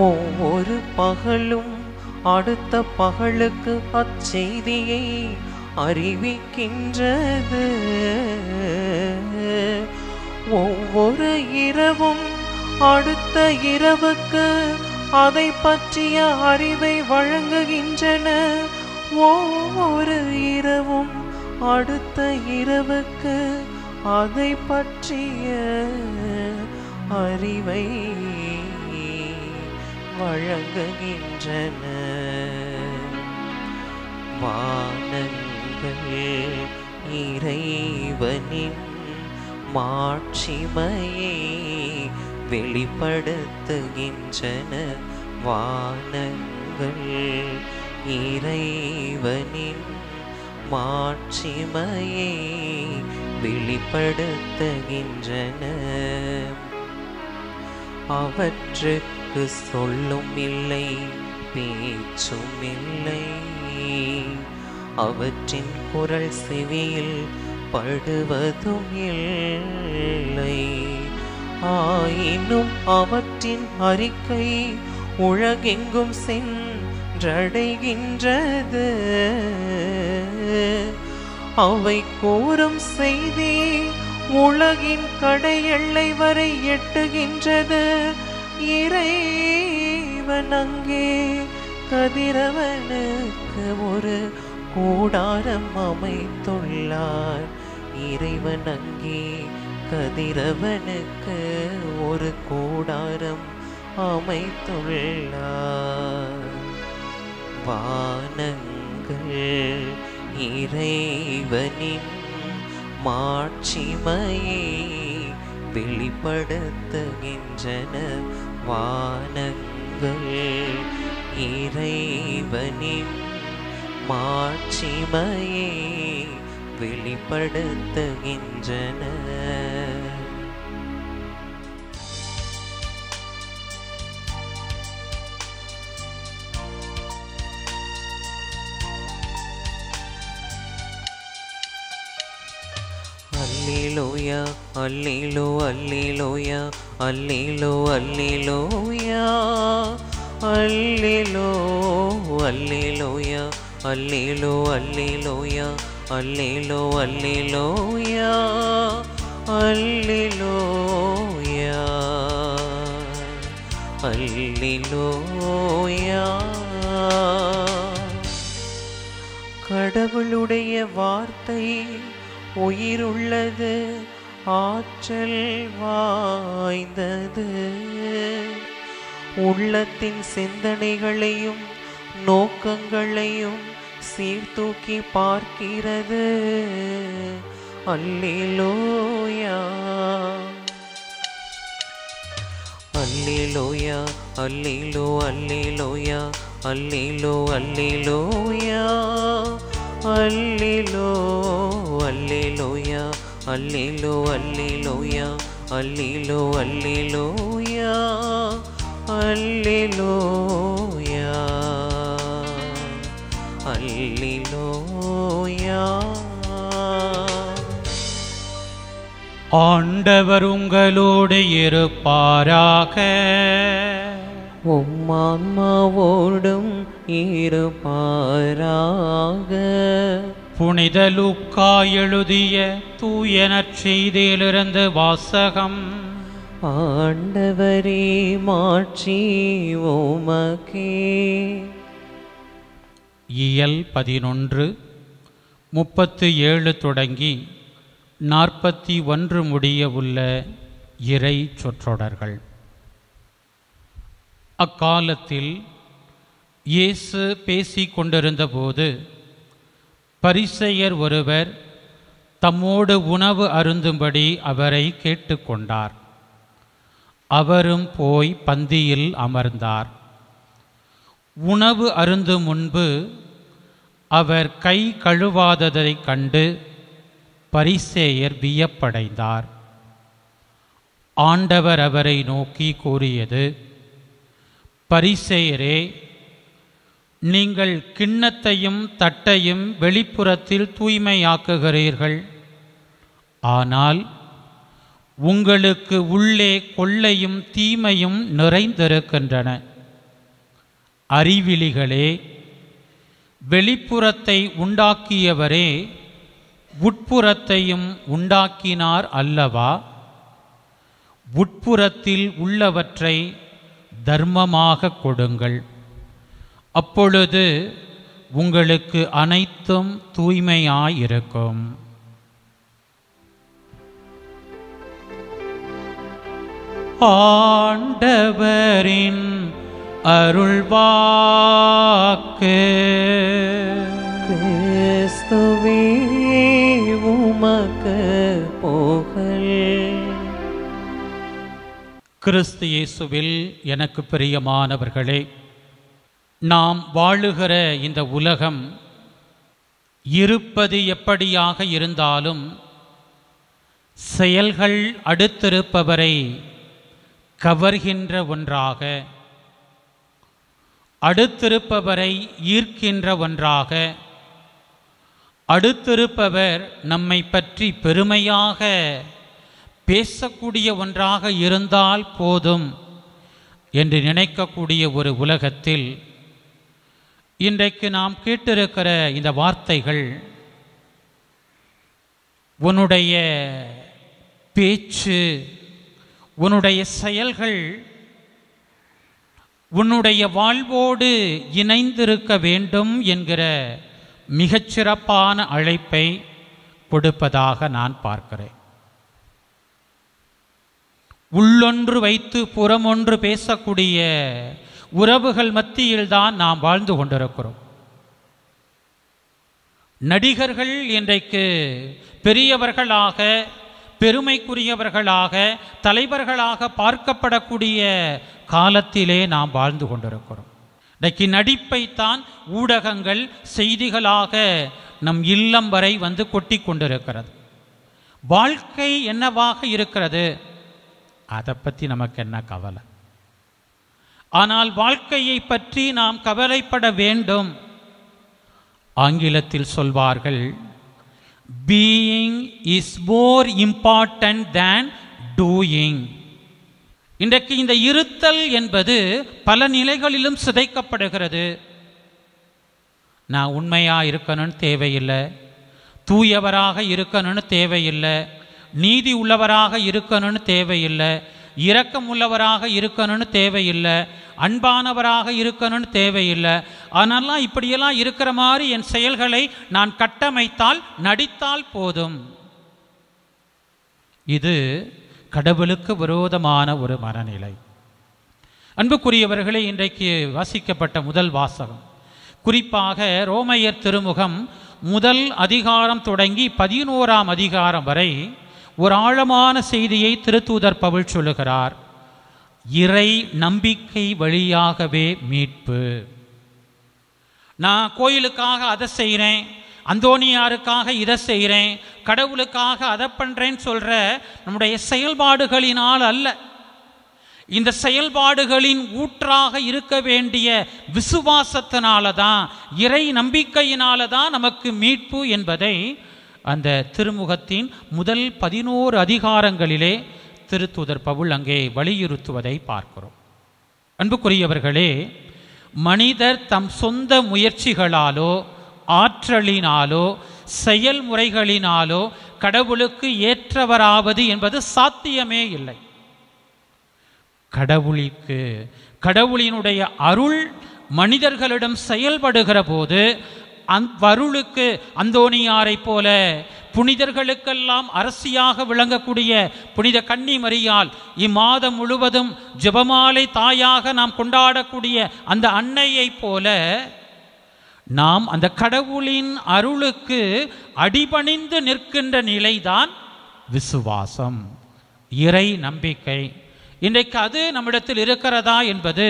Speaker 2: ஒவ்வொரு பகலும் அடுத்த பகலுக்கு அச்செய்தியை அறிவிக்கின்றது. ஒவ்வொரு இரவும்
Speaker 3: அடுத்த இரவுக்கு அதை பற்றிய அறிவை வழங்குகின்றன. ஒவ்வொரு இரவும் அடுத்த இரவுக்கு அதை பற்றிய அறிவை வழங்குகின்றன. வானங்கள் இறைவனின் மாட்சிமையை வெளிப்படுத்துகின்றன. வானங்கள் இறைவனின் மாட்சிமையை வெளிப்படுத்துகின்றன. அவற்றுக்கு சொல்லும் இல்லை, பேச்சும் இல்லை. அவற்றின் குரல் செவியில் படுவதும் இல்லை. ஆயினும் அவற்றின் அறிக்கை உலகெங்கும் சென்றடைகின்றது. அவை கூறும் செய்தி உலகின் கடை எல்லை வரை எட்டுகின்றது. இறைவன் அங்கே கதிரவனுக்கு ஒரு கூடாரம் அமைத்துள்ளார். இறைவன் அங்கே கதிரவனுக்கு ஒரு கூடாரம் அமைத்துள்ளார். வானங்கள் இறைவனின் மாட்சிமையை வெளிப்படுத்துகின்றன. வானங்கள் இறைவனின் மாட்சிமையை வெளிப்படுத்துகின்றன. அல்லேலூயா அல்லேலூ அல்லேலூயா அல்லேலூ அல்லேலூயா அல்லேலூ அல்லேலூயா அல்லேலூ அல்லேலூயா அல்லேலூ அல்லேலூயா அல்லேலூயா அல்லேலூயா. கடவுளுடைய வார்த்தை உயிருள்ளது, ஆற்றல் வாய்ந்தது. உள்ளத்தின் சிந்தனைகளையும் நோக்கங்களையும் சீர்தூக்கி பார்க்கிறது. அல்லேலூயா அல்லேலூயா அல்லேலூ அல்லேலூயா அல்லேலூ அல்லேலூயா அல்லேலூ அல்லேலூயா அல்லேலூ அல்லேலூயா அல்லேலூ அல்லேலூயா அல்லேலூயா அல்லேலூயா.
Speaker 1: ஆண்டவர் உங்களோடு இருப்பாராக.
Speaker 3: உம் ஆன்மாவோடும் இருப்பாராக.
Speaker 1: புனித லூக்கா எழுதிய தூய நற்செய்தியிலிருந்து வாசகம்.
Speaker 3: ஆண்டவரே மாட்சி உமக்கே.
Speaker 1: இயல் 11 37 தொடங்கி 41 முடிய உள்ள இறை சொற்றொடர்கள். அக்காலத்தில் இயேசு பேசிக் கொண்டிருந்தபோது பரிசேயர் ஒருவர் தம்மோடு உணவு அருந்தும்படி அவரை கேட்டுக்கொண்டார். அவரும் போய் பந்தியில் அமர்ந்தார். உணவு அருந்தும் முன்பு அவர் கை கழுவாததைக் கண்டு பரிசேயர் வியப்படைந்தார். ஆண்டவர் அவரை நோக்கி கூறியது, பரிசேயரே, நீங்கள் கிண்ணத்தையும் தட்டையும் வெளிப்புறத்தில் தூய்மையாக்குகிறீர்கள், ஆனால் உங்களுக்கு உள்ளே கொள்ளையும் தீமையும் நிறைந்திருக்கின்றன. அறிவிலிகளே, வெளிப்புறத்தை உண்டாக்கியவரே உட்புறத்தையும் உண்டாக்கினார் அல்லவா? உட்புறத்தில் உள்ளவற்றை தர்மமாக கொடுங்கள். அப்பொழுது உங்களுக்கு அனைத்தும் தூய்மையாயிருக்கும். ஆண்டவரின் அருள்வாக்கு.
Speaker 3: கிறிஸ்துவே உமக்கு புகழ்.
Speaker 1: கிறிஸ்து இயேசுவில் எனக்கு பிரியமானவர்களே, நாம் வாழுகிற இந்த உலகம் இருப்பது எப்படியாக இருந்தாலும் செயல்கள் அடுத்திருப்பவரை கவர்கின்ற ஒன்றாக, அடுத்திருப்பவரை ஈர்க்கின்ற ஒன்றாக, அடுத்திருப்பவர் நம்மை பற்றி பெருமையாக பேசக்கூடிய ஒன்றாக இருந்தால் போதும் என்று நினைக்கக்கூடிய ஒரு உலகத்தில் இன்றைக்கு நாம் கேட்டிருக்கிற இந்த வார்த்தைகள், உன்னுடைய பேச்சு, உன்னுடைய செயல்கள் உன்னுடைய வாழ்வோடு இணைந்திருக்க வேண்டும் என்கிற மிகச்சிறப்பான அழைப்பை கொடுப்பதாக நான் பார்க்கிறேன். உள்ளொன்று வைத்து புறமொன்று பேசக்கூடிய உறவுகள் மத்தியில்தான் நாம் வாழ்ந்து கொண்டிருக்கிறோம். நடிகர்கள் இன்றைக்கு பெரியவர்களாக, பெருமைக்குரியவர்களாக, தலைவர்களாக பார்க்கப்படக்கூடிய காலத்திலே நாம் வாழ்ந்து கொண்டிருக்கிறோம். இன்றைக்கு நடிப்பைத்தான் ஊடகங்கள் செய்திகளாக நம் இல்லம் வரை வந்து கொட்டி கொண்டிருக்கிறது. வாழ்க்கை என்னவாக இருக்கிறது, அதை பற்றி நமக்கு என்ன கவலை? ஆனால் வாழ்க்கையை பற்றி நாம் கவலைப்பட வேண்டும். ஆங்கிலத்தில் சொல்வார்கள், being is more important than doing. இன்றைக்கு இந்த இருத்தல் என்பது பல நிலைகளிலும் சிதைக்கப்படுகிறது. நான் உண்மையாக இருக்கணும்னு தேவையில்லை, தூயவராக இருக்கணும்னு தேவையில்லை, நீதி உள்ளவராக இருக்கணும்னு தேவையில்லை, இரக்கம் உள்ளவராக இருக்கணும்னு தேவையில்லை, அன்பானவராக இருக்கணும்னு தேவையில்லை. அதனால இப்படியெல்லாம் இருக்கிற மாதிரி என் செயல்களை நான் கட்டமைத்தால், நடித்தால் போதும். இது கடவுளுக்கு விரோதமான ஒரு மனநிலை. அன்புக்குரியவர்களே, இன்றைக்கு வாசிக்கப்பட்ட முதல் வாசகம், குறிப்பாக ரோமையர் திருமுகம் முதல் அதிகாரம் தொடங்கி 11ஆம் அதிகாரம் வரை ஒரு ஆழமான செய்தியை திருத்தூதர் பவுல் சொல்லுகிறார். இறை நம்பிக்கை வழியாகவே மீட்பு. நான் கோயிலுக்காக அதை செய்கிறேன், அந்தோனியாருக்காக இதை செய்கிறேன், கடவுளுக்காக அதை பண்ணுறேன்னு சொல்கிற நம்முடைய செயல்பாடுகளினால் அல்ல. இந்த செயல்பாடுகளின் ஊற்றாக இருக்க வேண்டிய விசுவாசத்தினால தான், இறை நம்பிக்கையினால தான் நமக்கு மீட்பு என்பதை அந்த திருமுகத்தின் முதல் 11 அதிகாரங்களிலே திருத்தூதர் பவுல் அங்கே வலியுறுத்துவதை பார்க்கிறோம். அன்புக்குரியவர்களே, மனிதர் தம் சொந்த முயற்சிகளாலோ, ஆற்றலினாலோ, செயல்முறைகளினாலோ கடவுளுக்கு ஏற்றவராவது என்பது சாத்தியமே இல்லை. கடவுளினுடைய அருள் மனிதர்களிடம் செயல்படுகிற போது அருளுக்கு அந்தோனியாரை போல புனிதர்களுக்கெல்லாம் அரசியாக விளங்கக்கூடிய புனித கன்னி மரியாள், இம்மாதம் முழுவதும் ஜெபமாலை தாயாக நாம் கொண்டாடக்கூடிய அந்த அன்னையை போல நாம் அந்த கடவுளின் அருளுக்கு அடிபணிந்து நிற்கின்ற நிலைதான் விசுவாசம், இறை நம்பிக்கை. இன்றைக்கு அது நம்மிடத்தில் இருக்கிறதா என்பது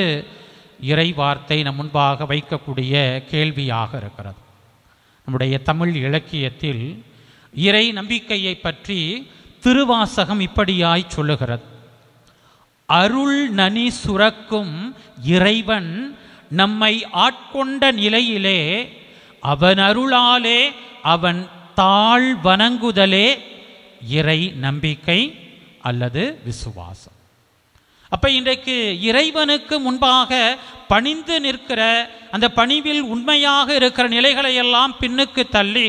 Speaker 1: இறை வார்த்தை நம் முன்பாக வைக்கக்கூடிய கேள்வியாக இருக்கிறது. நம்முடைய தமிழ் இலக்கியத்தில் இறை நம்பிக்கையை பற்றி திருவாசகம் இப்படியாய் சொல்லுகிறது. அருள் நனி சுரக்கும் இறைவன் நம்மை ஆட்கொண்ட நிலையிலே அவன் அருளாலே அவன் தாழ் வணங்குதலே இறை நம்பிக்கை அல்லது விசுவாசம். அப்ப இன்றைக்கு இறைவனுக்கு முன்பாக பணிந்து நிற்கிற அந்த பணிவில் உண்மையாக இருக்கிற நிலைகளை எல்லாம் பின்னுக்கு தள்ளி,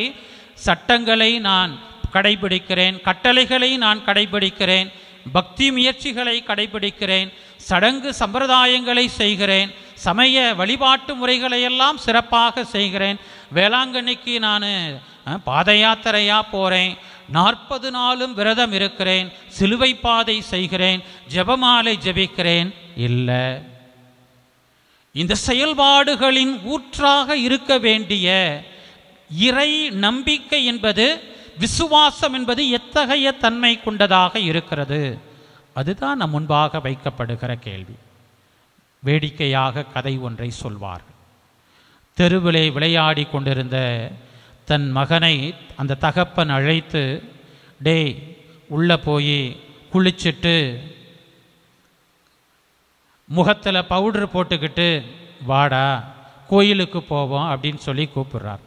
Speaker 1: சட்டங்களை நான் கடைபிடிக்கிறேன், கட்டளைகளை நான் கடைபிடிக்கிறேன், பக்தி முயற்சிகளை கடைபிடிக்கிறேன், சடங்கு சம்பிரதாயங்களை செய்கிறேன், சமய வழிபாட்டு முறைகளையெல்லாம் சிறப்பாக செய்கிறேன், வேளாங்கண்ணிக்கு நான் பாத யாத்திரையாக போகிறேன், 40 நாளும் விரதம் இருக்கிறேன், சிலுவை பாதை செய்கிறேன், ஜெபமாலை ஜெபிக்கிறேன். இல்லை, இந்த செயல்பாடுகளின் ஊற்றாக இருக்க வேண்டிய இறை நம்பிக்கை என்பது, விசுவாசம் என்பது எத்தகைய தன்மை கொண்டதாக இருக்கிறது? அதுதான் நம் முன்பாக வைக்கப்படுகிற கேள்வி. வேடிக்கையாக கதை ஒன்றை சொல்வார்கள். தெருவிலே விளையாடி கொண்டிருந்த தன் மகனை அந்த தகப்பன் அழைத்து, டேய் உள்ளே போய் குளிச்சுட்டு முகத்தில் பவுடர் போட்டுக்கிட்டு வாடா, கோயிலுக்கு போவோம் அப்படின்னு சொல்லி கூப்பிடுறார்.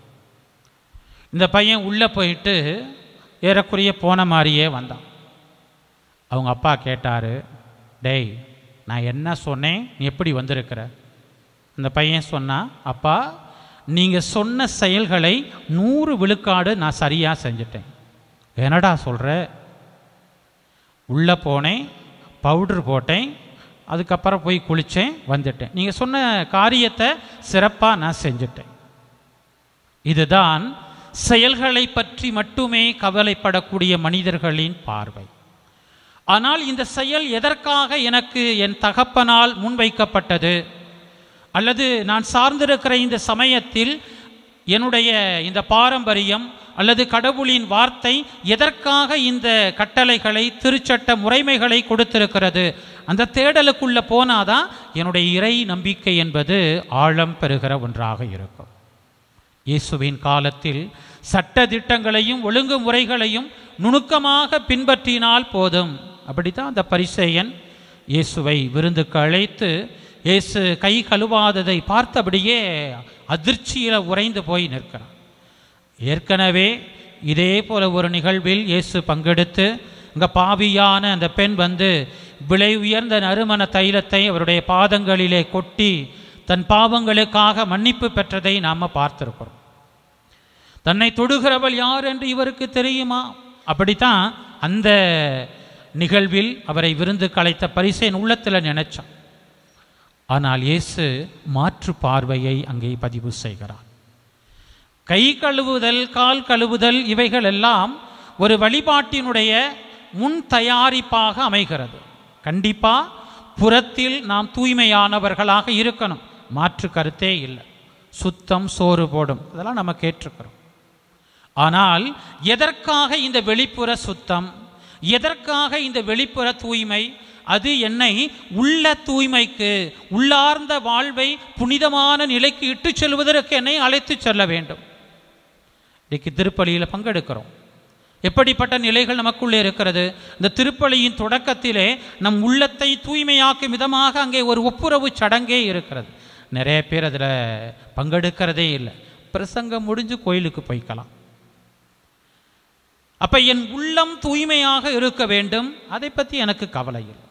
Speaker 1: இந்த பையன் உள்ளே போயிட்டு ஏறக்குறைய போன மாதிரியே வந்தான். அவங்க அப்பா கேட்டார், டேய் நான் என்ன சொன்னேன், நீ எப்படி வந்திருக்கிற? அந்த பையன் சொன்னான், அப்பா நீங்கள் சொன்ன செயல்களை 100 விழுக்காடு நான் சரியாக செஞ்சிட்டேன். என்னடா சொல்கிற? உள்ளே போனேன், பவுட்ரு போட்டேன், அதுக்கப்புறம் போய் குளித்தேன், வந்துட்டேன். நீங்கள் சொன்ன காரியத்தை சிறப்பாக நான் செஞ்சிட்டேன். இதுதான் செயல்களை பற்றி மட்டுமே கவலைப்படக்கூடிய மனிதர்களின் பார்வை. ஆனால் இந்த செயல் எதற்காக எனக்கு என் தகப்பனால் முன்வைக்கப்பட்டது, அல்லது நான் சார்ந்திருக்கிற இந்த சமயத்தில் என்னுடைய இந்த பாரம்பரியம் அல்லது கடவுளின் வார்த்தை எதற்காக இந்த கட்டளைகளை, திருச்சட்ட முறைமைகளை கொடுத்திருக்கிறது, அந்த தேடலுக்குள்ளே போனாதான் என்னுடைய இறை நம்பிக்கை என்பது ஆழம் பெறுகிற ஒன்றாக இருக்கும். இயேசுவின் காலத்தில் சட்ட திட்டங்களையும் ஒழுங்குமுறைகளையும் நுணுக்கமாக பின்பற்றினால் போதும். அப்படித்தான் அந்த பரிசேயன் இயேசுவை விருந்துக்கு அழைத்து, இயேசு கை கழுவாததை பார்த்தபடியே அதிர்ச்சியில் உறைந்து போய் நிற்கிறான். ஏற்கனவே இதே போல ஒரு நிகழ்வில் இயேசு பங்கெடுத்து, இங்கே பாவியான அந்த பெண் வந்து விலை உயர்ந்த நறுமண தைலத்தை அவருடைய பாதங்களிலே கொட்டி தன் பாவங்களுக்காக மன்னிப்பு பெற்றதை நாம் பார்த்திருக்கிறோம். தன்னை தொடுகிறவள் யார் என்று இவருக்கு தெரியுமா? அப்படித்தான் அந்த நிகழ்வில் அவரை விருந்துக்கு அழைத்த பரிசேயன் உள்ளத்தில் நினைச்சான். ஆனால் இயேசு மாற்று பார்வையை அங்கே பதிவு செய்கிறார். கை கழுவுதல், கால் கழுவுதல், இவைகள் எல்லாம் ஒரு வழிபாட்டினுடைய முன் தயாரிப்பாக அமைகிறது. கண்டிப்பாக புறத்தில் நாம் தூய்மையானவர்களாக இருக்கணும், மாற்று கருத்தே இல்லை. சுத்தம் சோறு போடும், அதெல்லாம் நம்ம கேட்டிருக்கிறோம். ஆனால் எதற்காக இந்த வெளிப்புற சுத்தம், எதற்காக இந்த வெளிப்புற தூய்மை? அது என்னை உள்ள தூய்மைக்கு, உள்ளார்ந்த வாழ்வை புனிதமான நிலைக்கு இட்டு செல்வதற்கு என்னை அழைத்து செல்ல வேண்டும். இன்றைக்கு திருப்பலியில் பங்கெடுக்கிறோம். எப்படிப்பட்ட நிலைகள் நமக்குள்ளே இருக்கிறது? இந்த திருப்பலியின் தொடக்கத்திலே நம் உள்ளத்தை தூய்மையாக்கும் விதமாக அங்கே ஒரு ஒப்புரவு சடங்கே இருக்கிறது. நிறைய பேர் அதில் பங்கெடுக்கிறதே இல்லை. பிரசங்கம் முடிஞ்சு கோயிலுக்கு போய்க்கலாம். அப்போ என் உள்ளம் தூய்மையாக இருக்க வேண்டும், அதை பற்றி எனக்கு கவலை இல்லை.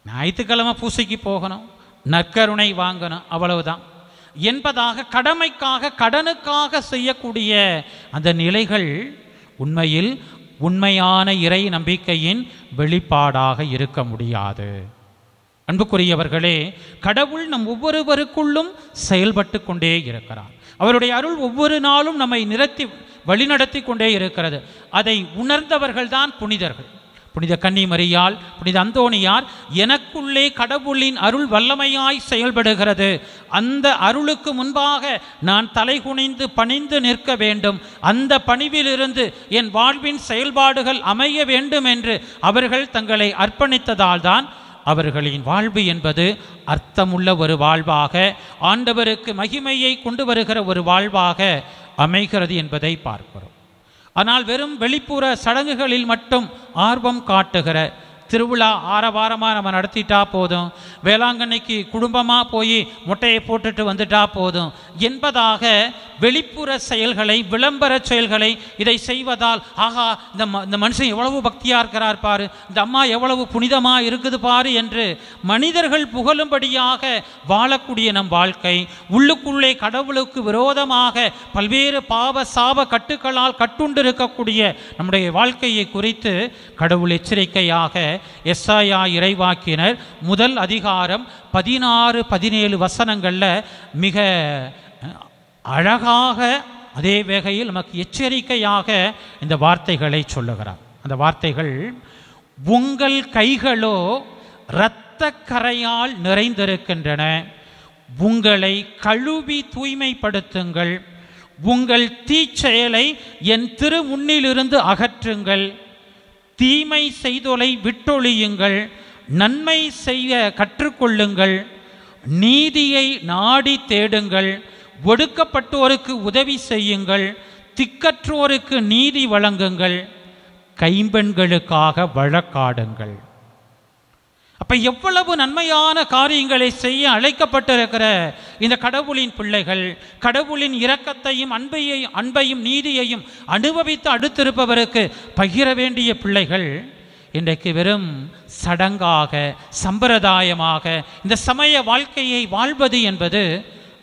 Speaker 1: ஞாயிற்றுக்கிழமை பூசைக்கு போகணும், நற்கருணை வாங்கணும், அவ்வளவுதான் என்பதாக கடமைக்காக, கடனுக்காக செய்யக்கூடிய அந்த நிலைகள் உண்மையில் உண்மையான இறை நம்பிக்கையின் வெளிப்பாடாக இருக்க முடியாது. அன்புக்குரியவர்களே, கடவுள் நம் ஒவ்வொருவருக்குள்ளும் செயல்பட்டு கொண்டே இருக்கிறார். அவருடைய அருள் ஒவ்வொரு நாளும் நம்மை வழிநடத்தி கொண்டே இருக்கிறது. அதை உணர்ந்தவர்கள்தான் புனிதர்கள். புனித கன்னிமரியால், புனித அந்தோணியார், எனக்குள்ளே கடவுளின் அருள் வல்லமையாய் செயல்படுகிறது, அந்த அருளுக்கு முன்பாக நான் தலைகுனிந்து பணிந்து நிற்க வேண்டும், அந்த பணிவிலிருந்து என் வாழ்வின் செயல்பாடுகள் அமைய வேண்டும் என்று அவர்கள் தங்களை அர்ப்பணித்ததால் தான் அவர்களின் வாழ்வு என்பது அர்த்தமுள்ள ஒரு வாழ்வாக, ஆண்டவருக்கு மகிமையை கொண்டு வருகிற ஒரு வாழ்வாக அமைகிறது என்பதை பார்க்கிறோம். ஆனால் வெறும் வெளிப்புற சடங்குகளில் மட்டும் ஆர்வம் காட்டுகிற, திருவிழா ஆரவாரமாக நம்ம நடத்திட்டா போதும், வேளாங்கண்ணிக்கு குடும்பமாக போய் மொட்டையை போட்டுட்டு வந்துட்டா போதும் என்பதாக வெளிப்புற செயல்களை, விளம்பர செயல்களை, இதை செய்வதால் ஆகா இந்த மனுஷன் எவ்வளவு பக்தியாக இருக்கிறார் பாரு, இந்த அம்மா எவ்வளவு புனிதமாக இருக்குது பாரு என்று மனிதர்கள் புகழும்படியாக வாழக்கூடிய நம் வாழ்க்கை, உள்ளுக்குள்ளே கடவுளுக்கு விரோதமாக பல்வேறு பாவ சாப கட்டுக்களால் கட்டுண்டிருக்கக்கூடிய நம்முடைய வாழ்க்கையை குறித்து கடவுள் எச்சரிக்கையாக எஸ்ஐயா இறைவாக்கினர் முதல் அதிகாரம் 16-17 வசனங்களில் மிக அழகாக அதே வேளையில் நமக்கு எச்சரிக்கையாக இந்த வார்த்தைகளை சொல்லுகிறார். அந்த வார்த்தைகள், உங்கள் கைகளோ இரத்த கரையால் நிறைந்திருக்கின்றன, உங்களை கழுவி தூய்மைப்படுத்துங்கள், உங்கள் தீச்செயலை என் திருமுன்னிலிருந்து அகற்றுங்கள், தீமை செய்தொலை விட்டொழியுங்கள், நன்மை செய்ய கற்றுக்கொள்ளுங்கள், நீதியை நாடி தேடுங்கள், ஒடுக்கப்பட்டோருக்கு உதவி செய்யுங்கள், திக்கற்றோருக்கு நீதி வழங்குங்கள், கைம்பெண்களுக்காக வழக்காடுங்கள். அப்ப எவ்வளவு நன்மையான காரியங்களை செய்ய அழைக்கப்பட்டிருக்கிற இந்த கடவுளின் பிள்ளைகள், கடவுளின் இரக்கத்தையும் அன்பையும் நீதியையும் அனுபவித்து அடுத்திருப்பவருக்கு பகிர வேண்டிய பிள்ளைகள் இன்றைக்கு வெறும் சடங்காக சம்பிரதாயமாக இந்த சமய வாழ்க்கையை வாழ்வது என்பது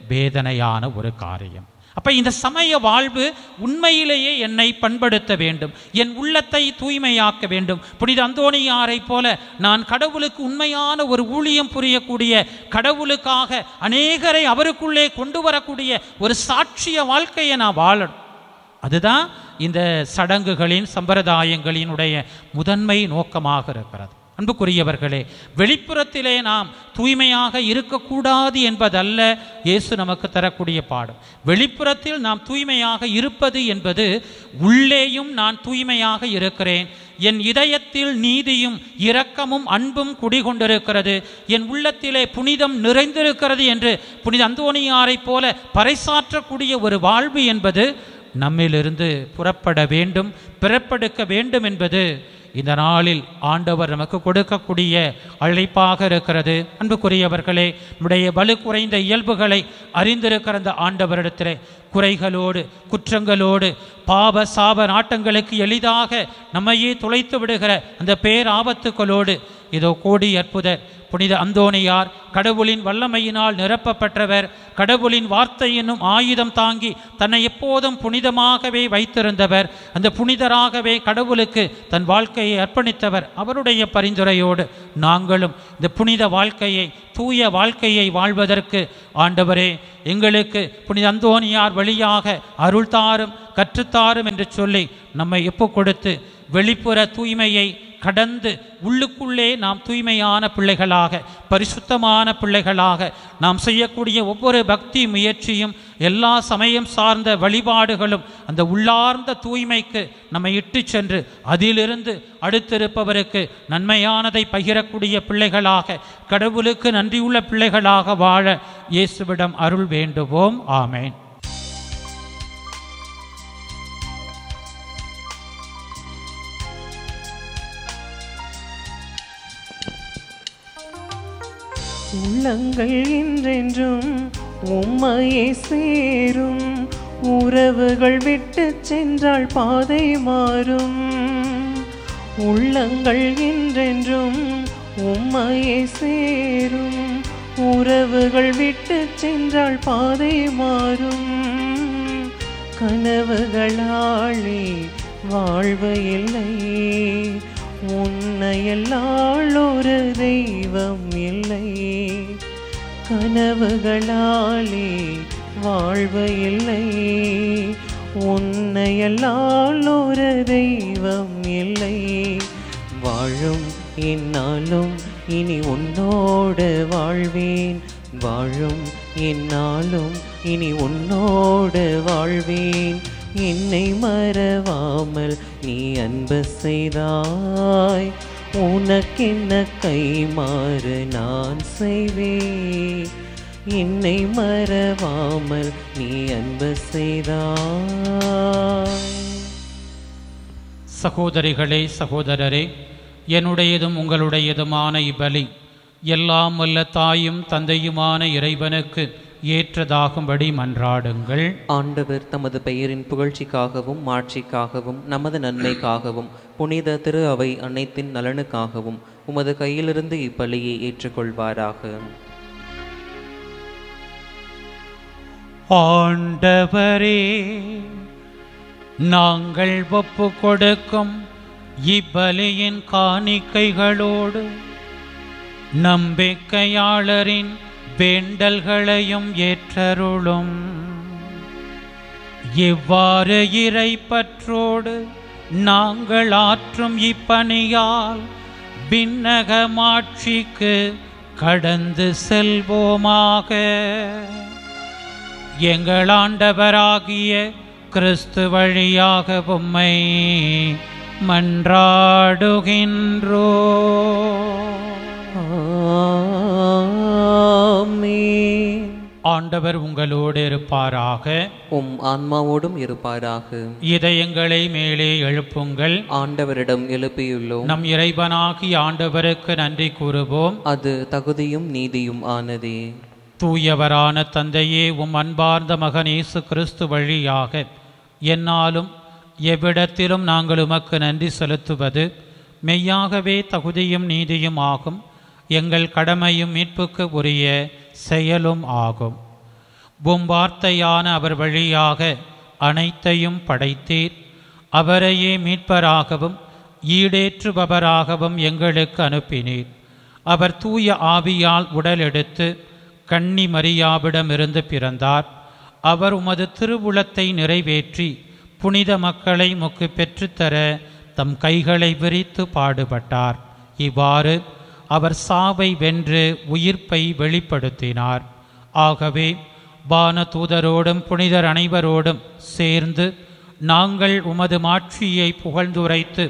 Speaker 1: வேதனையான ஒரு காரியம். அப்ப இந்த சமய வாழ்வு உண்மையிலேயே என்னை பண்படுத்த வேண்டும், என் உள்ளத்தை தூய்மையாக்க வேண்டும். புனித அந்தோணியாரை போல நான் கடவுளுக்கு உண்மையான ஒரு ஊழியம் புரியக்கூடிய, கடவுளுக்காக அநேகரை அவருக்குள்ளே கொண்டு வரக்கூடிய ஒரு சாட்சிய வாழ்க்கையை நான் வாழணும். அதுதான் இந்த சடங்குகளின் சம்பிரதாயங்களினுடைய முதன்மை நோக்கமாக இருக்கிறது. அன்புக்குரியவர்களே, வெளிப்புறத்திலே நாம் தூய்மையாக இருக்கக்கூடாது என்பதல்ல இயேசு நமக்கு தரக்கூடிய பாடம். வெளிப்புறத்தில் நாம் தூய்மையாக இருப்பது என்பது, உள்ளேயும் நான் தூய்மையாக இருக்கிறேன், என் இதயத்தில் நீதியும் இரக்கமும் அன்பும் குடிகொண்டிருக்கிறது, என் உள்ளத்திலே புனிதம் நிறைந்திருக்கிறது என்று புனித அந்தோணியாரை போல பறைசாற்றக்கூடிய ஒரு வாழ்வு என்பது நம்மிலிருந்து புறப்பட வேண்டும், பிறப்பெடுக்க வேண்டும் என்பது இந்த நாளில் ஆண்டவர் நமக்கு கொடுக்கக்கூடிய அழைப்பாக இருக்கிறது. அன்புக்குரியவர்களே, நம்முடைய வலு குறைந்த இயல்புகளை அறிந்திருக்கிற அந்த ஆண்டவரிடத்திலே குறைகளோடு குற்றங்களோடு பாவ சாப நாட்டங்களுக்கு எளிதாக நம்மையே துளைத்து விடுகிற அந்த பேராபத்துக்களோடு இதோ கோடி அற்புதர் புனித அந்தோணியார் கடவுளின் வல்லமையினால் நிரப்பப்பட்டவர், கடவுளின் வார்த்தை என்னும் ஆயுதம் தாங்கி தன்னை எப்போதும் புனிதமாகவே வைத்திருந்தவர், அந்த புனிதராகவே கடவுளுக்கு தன் வாழ்க்கையை அர்ப்பணித்தவர். அவருடைய பரிந்துரையோடு நாங்களும் இந்த புனித வாழ்க்கையை, தூய வாழ்க்கையை வாழ்வதற்கு ஆண்டவரே எங்களுக்கு புனித அந்தோணியார் வழியாக அருள் தாரும், கற்றுத்தாரும் என்று சொல்லி நம்மை ஒப்பு கொடுத்து வெளிப்புற தூய்மையை கடந்து உள்ளுக்குள்ளே நாம் தூய்மையான பிள்ளைகளாக, பரிசுத்தமான பிள்ளைகளாக நாம் செய்யக்கூடிய ஒவ்வொரு பக்தி முயற்சியும், எல்லா சமயம் சார்ந்த வழிபாடுகளும் அந்த உள்ளார்ந்த தூய்மைக்கு நம்மை இட்டு சென்று அதிலிருந்து அடுத்திருப்பவருக்கு நன்மையானதை பகிரக்கூடிய பிள்ளைகளாக, கடவுளுக்கு நன்றியுள்ள பிள்ளைகளாக வாழ இயேசுவிடம் அருள் வேண்டுவோம். ஆமேன்.
Speaker 3: உள்ளங்கள் என்றென்றும் உம்மையே சேரும், உறவுகள் விட்டு சென்றால் பாதை மாறும். உள்ளங்கள் என்றென்றும் உம்மையே சேரும், உறவுகள் விட்டு சென்றால் பாதை மாறும். கனவுகளாலே வாழ்வு இல்லை, உன்னையல்லால் ஒரு தெய்வம் இல்லை. கனவுகளாலே வாழ்வு இல்லை, உன்னையல்லால் ஒரு தெய்வம் இல்லை. வாழும் என்னாலும் இனி உன்னோடு வாழ்வேன், வாழும் என்னாலும் இனி உன்னோடு வாழ்வேன். என்னை மறவாமல் நீ அன்பு செய்தாய், உனக்கென்ன கைமாறு நான் செய்வேன். என்னை மறவாமல் நீ அன்பு செய்தாய்.
Speaker 1: சகோதரிகளே, சகோதரரே, என்னுடையதும் உங்களுடையதுமான இப்பலி எல்லாம் வல்ல தாயும் தந்தையுமான இறைவனுக்கு ஏற்றதாகும்படி மன்றாடுங்கள்.
Speaker 2: ஆண்டவர் தமது பெயரின் புகழ்ச்சிக்காகவும் மாட்சிக்காகவும் நமது நன்மைக்காகவும் புனித திரு அவை அனைத்தின் நலனுக்காகவும் உமது கையிலிருந்து இப்பலியை ஏற்றுக்கொள்வாராக.
Speaker 1: ஆண்டவரே, நாங்கள் ஒப்பு கொடுக்கும் இப்பலியின் காணிக்கைகளோடு நம்பிக்கையாளரின் வேண்டல்களையும் ஏற்றருளும். இவ்வாறு இறைப்பற்றோடு நாங்கள் ஆற்றும் இப்பணியால் விண்ணக மாட்சிக்கு கடந்து செல்வோமாக. எங்கள் ஆண்டவராகிய கிறிஸ்து வழியாக உம்மை மன்றாடுகின்றோ.
Speaker 3: ஆமென்.
Speaker 1: ஆண்டவர் உங்களோடு இருப்பாராக,
Speaker 2: உம் ஆன்மாவோடும் இருப்பாராக.
Speaker 1: இதயங்களை மேலே எழுப்புங்கள்.
Speaker 2: ஆண்டவரிடம் எழுப்பியுள்ளோம்.
Speaker 1: நம் இறைவனாகிய ஆண்டவருக்கு நன்றி கூறுவோம்.
Speaker 2: அது தகுதியும் நீதியும் ஆனதே.
Speaker 1: தூயவரான தந்தையே, உம் அன்பார்ந்த மகன் இயேசு கிறிஸ்து வழியாக என்னாலும் எவ்விடத்திலும் நாங்கள் உமக்கு நன்றி செலுத்துவது மெய்யாகவே தகுதியும் நீதியும் ஆகும். எங்கள் கடமையும் மீட்புக்கு உரிய செயலும் ஆகும். உம் வார்த்தையான அவர் வழியாக அனைத்தையும் படைத்தீர். அவரையே மீட்பராகவும் ஈடேற்றுபவராகவும் எங்களுக்கு அனுப்பினீர். அவர் தூய ஆவியால் உடல் எடுத்து கன்னி மரியாவிடமிருந்து பிறந்தார். அவர் உமது திருவுளத்தை நிறைவேற்றி புனித மக்களை உமக்கு பெற்றுத்தர தம் கைகளை விரித்து பாடுபட்டார். இவ்வாறு அவர் சாவை வென்று உயிர்ப்பை வெளிப்படுத்தினார். ஆகவே வான தூதரோடும் புனிதர் அனைவரோடும் சேர்ந்து நாங்கள் உமது மாட்சியை புகழ்ந்துரைத்து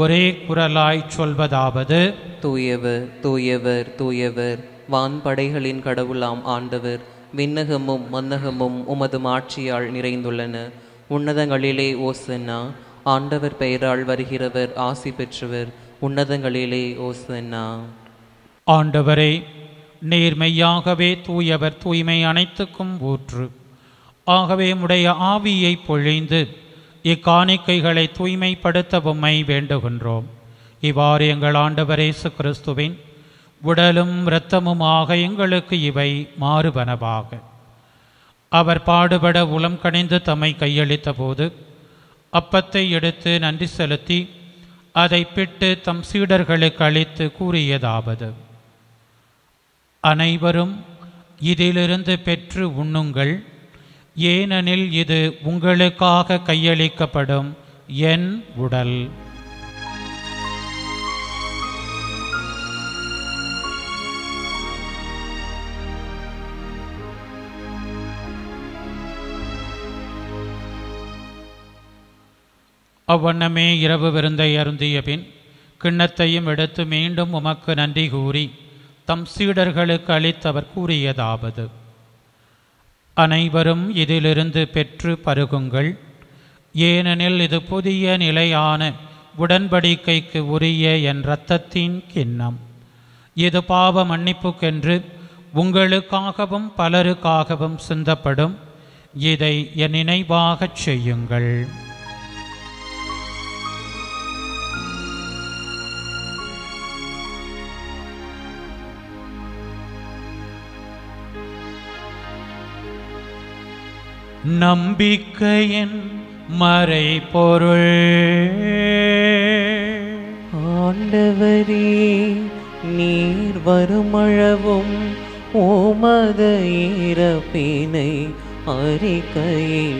Speaker 1: ஒரே குரலாய் சொல்வதாவது:
Speaker 2: தூயவர், தூயவர், தூயவர், வான்படைகளின் கடவுளாம் ஆண்டவர். விண்ணகமும் மன்னகமும் உமது மாட்சியால் நிறைந்துள்ளன. உன்னதங்களிலே ஓசன்னா. ஆண்டவர் பெயரால் வருகிறவர் ஆசி பெற்றவர். உன்னதங்களிலே ஓசன்னா.
Speaker 1: ஆண்டவரே, நேர்மையாகவே தூயவர், தூய்மை அனைத்துக்கும் ஊற்று. ஆகவே உடைய ஆவியை பொழிந்து இக்காணிக்கைகளை தூய்மைப்படுத்த உம்மை வேண்டுகின்றோம். இவ்வாறு எங்கள் ஆண்டவர் இயேசு கிறிஸ்துவின் உடலும் இரத்தமுமாக எங்களுக்கு இவை மாறுபனவாக. அவர் பாடுபட உளம் கனிந்து தம்மை கையளித்த போது அப்பத்தை எடுத்து நன்றி செலுத்தி அதை பிட்டு தம் சீடர்களுக்கு அளித்து கூறியதாவது: அனைவரும் இதிலிருந்து பெற்று உண்ணுங்கள், ஏனெனில் இது உங்களுக்காக கையளிக்கப்படும் என் உடல். அவ்வண்ணமே இரவு விருந்தை அருந்திய பின் கிண்ணத்தையும் எடுத்து மீண்டும் உமக்கு நன்றி கூறி தம் சீடர்களுக்கு அளித்தவர் கூறியதாவது: அனைவரும் இதிலிருந்து பெற்று பருகுங்கள், ஏனெனில் இது புதிய நிலையான உடன்படிக்கைக்கு உரிய என் இரத்தத்தின் கிண்ணம். இது பாவ மன்னிப்புக்கென்று உங்களுக்காகவும் பலருக்காகவும் சிந்தப்படும். இதை என் நினைவாகச் செய்யுங்கள். நம்பிக்கையின் மறைபொருள்.
Speaker 3: ஆண்டவரே, நீர் வருமளவும் உமது இறப்பினை அறிக்கையிடுகின்றோம்.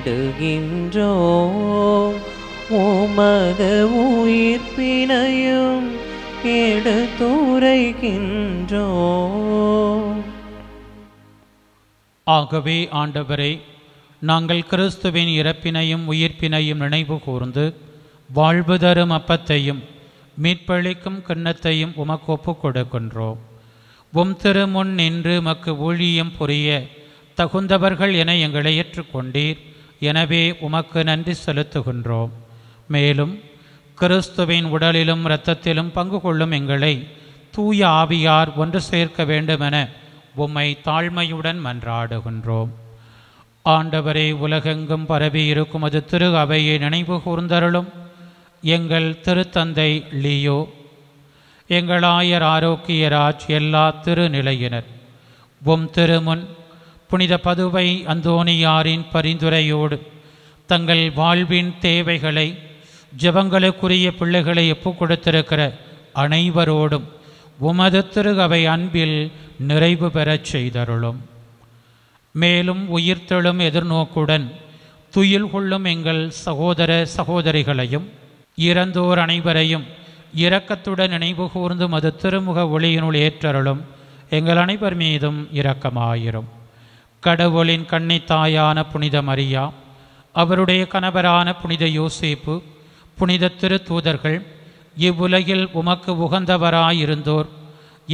Speaker 3: உமது உயிர்ப்பினையும் எடுத்துரைக்கின்றோம்.
Speaker 1: ஆகவே ஆண்டவரே, நாங்கள் கிறிஸ்துவின் இறப்பினையும் உயிர்ப்பினையும் நினைவு கூர்ந்து வாழ்வு தரும் அப்பத்தையும் மீட்பளிக்கும் கிண்ணத்தையும் உமக்கு ஒப்புக் கொடுக்கின்றோம். உம் திருமுன் நின்று உமக்கு ஊழியம் புரிய தகுந்தவர்கள் என எங்களை ஏற்றுக்கொண்டீர். எனவே உமக்கு நன்றி செலுத்துகின்றோம். மேலும் கிறிஸ்துவின் உடலிலும் இரத்தத்திலும் பங்கு கொள்ளும் எங்களை தூய ஆவியார் ஒன்று சேர்க்க வேண்டுமென உம்மை தாழ்மையுடன் மன்றாடுகின்றோம். ஆண்டவரே, உலகெங்கும் பரவி இருக்கும் அது திரு அவையை நினைவு கூர்ந்தருளும். எங்கள் திருத்தந்தை லியோ, எங்கள் ஆயர் ஆரோக்கியராஜ், எல்லா திருநிலையினர் உம் திருமுன் புனித பதுவை அந்தோனியாரின் பரிந்துரையோடு தங்கள் வாழ்வின் தேவைகளை ஜெபங்களுக்குரிய பிள்ளைகளை ஒப்புக் கொடுத்திருக்கிற அனைவரோடும் உமது திரு அவை அன்பில் நிறைவு பெறச் செய்தருளும். மேலும் உயிர்த்தெழும் எதிர்நோக்குடன் துயில் கொள்ளும் எங்கள் சகோதர சகோதரிகளையும் இறந்தோர் அனைவரையும் இரக்கத்துடன் நினைவு கூர்ந்து மது திருமுக ஒளியினுள் ஏற்றருளும். எங்கள் அனைவர் மீதும் இரக்கமாயிரும். கடவுளின் கன்னித்தாயான புனித மரியா, அவருடைய கணவரான புனித யோசேப்பு, புனித திருத்தூதர்கள், இவ்வுலகில் உமக்கு உகந்தவராயிருந்தோர்,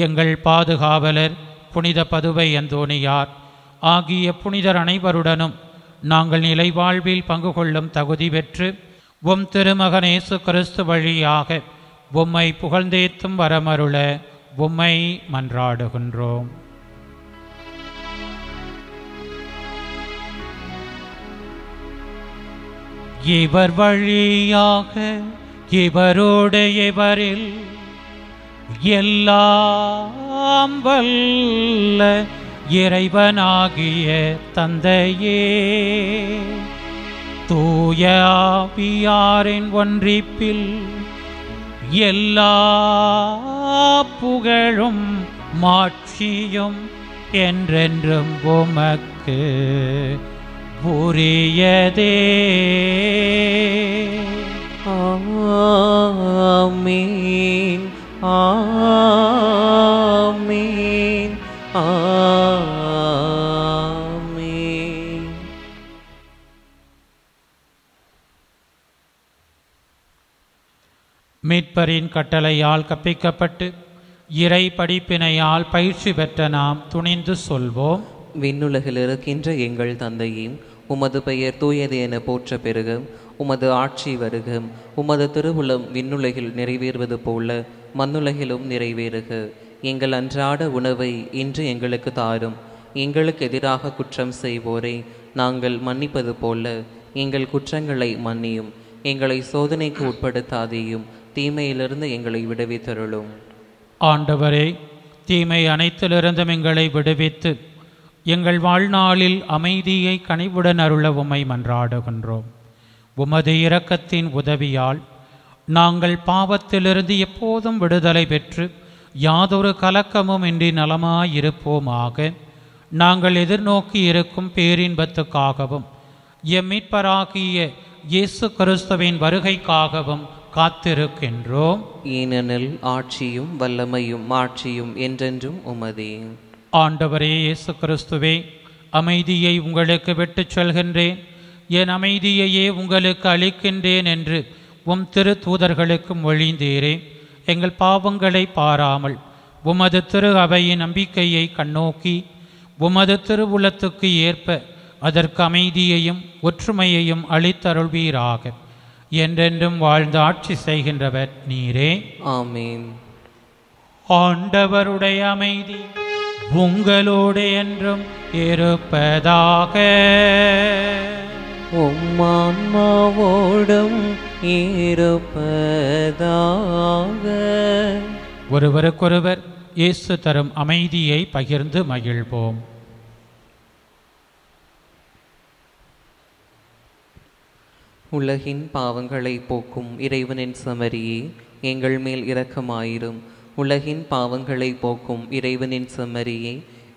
Speaker 1: எங்கள் பாதுகாவலர் புனித பதுவை அந்தோணியார் ஆகிய புனிதர் அனைவருடனும் நாங்கள் நிலைவாழ்வில் பங்கு கொள்ளும் தகுதி பெற்று உம் திருமகன் இயேசு கிறிஸ்து வழியாக உம்மை புகழ்ந்தேத்தும் வரமருள உம்மை மன்றாடுகின்றோம். இவர் வழியாக இவரோடு இவரில் எல்லாம் வல்ல இறைவனாகிய தந்தையே, தூய ஆவியாரின் ஒன்றிப்பில் எல்லா புகழும் மாட்சியும் என்றென்றும் உமக்கு உரியதே.
Speaker 3: ஆமீன், ஆமீன், ஆமீன்.
Speaker 1: மீட்பரின் கட்டளையால் கற்பிக்கப்பட்டு இறை படிப்பினையால் பயிற்சி பெற்ற நாம் துணிந்து சொல்வோம்.
Speaker 2: விண்ணுலகில் இருக்கின்ற எங்கள் தந்தையே, உமது பெயர் தூயது என போற்ற பெருக, உமது ஆட்சி வருக, உமது திருவுளம் விண்ணுலகில் நிறைவேறுவது போல மண்ணுலகிலும் நிறைவேறுக. எங்கள் அன்றாட உணவை இன்று எங்களுக்கு தாரும். எங்களுக்கு எதிராக குற்றம் செய்வோரை நாங்கள் மன்னிப்பது போல எங்கள் குற்றங்களை மன்னியும். எங்களை சோதனைக்கு உட்படுத்தாதேயும், தீமையிலிருந்து எங்களை விடுவித்தருளும்.
Speaker 1: ஆண்டவரே, தீமை அனைத்திலிருந்தும் எங்களை விடுவித்து எங்கள் வாழ்நாளில் அமைதியை கனிவுடன் அருள உம்மை மன்றாடுகின்றோம். உமது இரக்கத்தின் உதவியால் நாங்கள் பாவத்திலிருந்து எப்போதும் விடுதலை பெற்று யாதொரு கலக்கமும் இன்றி நலமாயிருப்போமாக. நாங்கள் எதிர்நோக்கி இருக்கும் பேரின்பத்துக்காகவும் எம் மீட்பராகிய இயேசு கிறிஸ்துவின் வருகைக்காகவும் காத்திருக்கின்றோம்.
Speaker 2: ஏனெனில் ஆட்சியும் வல்லமையும் மாட்சியும் என்றென்றும் உமதே.
Speaker 1: ஆண்டவரே இயேசு கிறிஸ்துவே, அமைதியை உங்களுக்கு விட்டுச் செல்கின்றேன், என் அமைதியையே உங்களுக்கு அளிக்கின்றேன் என்று உம் திரு தூதர்களுக்கு மொழிந்தீரே. எங்கள் பாவங்களை பாராமல் உமது திரு அவையின் நம்பிக்கையை கண்ணோக்கி உமது திருவுளத்துக்கு ஏற்ப அதற்கு அமைதியையும் ஒற்றுமையையும் அளித்தருள்வீராக. என்றென்றும் வாழ்ந்து ஆட்சி செய்கின்றவர் நீரே.
Speaker 2: ஆமீன்.
Speaker 1: ஆண்டவருடைய அமைதி உங்களோடு என்றும் இருப்பதாக.
Speaker 3: உம்மான்மாவோடும் இருப்பதாக.
Speaker 1: ஒருவருக்கொருவர் இயேசு தரும் அமைதியை பகிர்ந்து மகிழ்வோம்.
Speaker 2: உலகின் பாவங்களை போக்கும் இறைவனின் செம்மறியே, எங்கள் மேல் இரக்கமாயிரும். உலகின் பாவங்களை போக்கும் இறைவனின் செம்மறியே,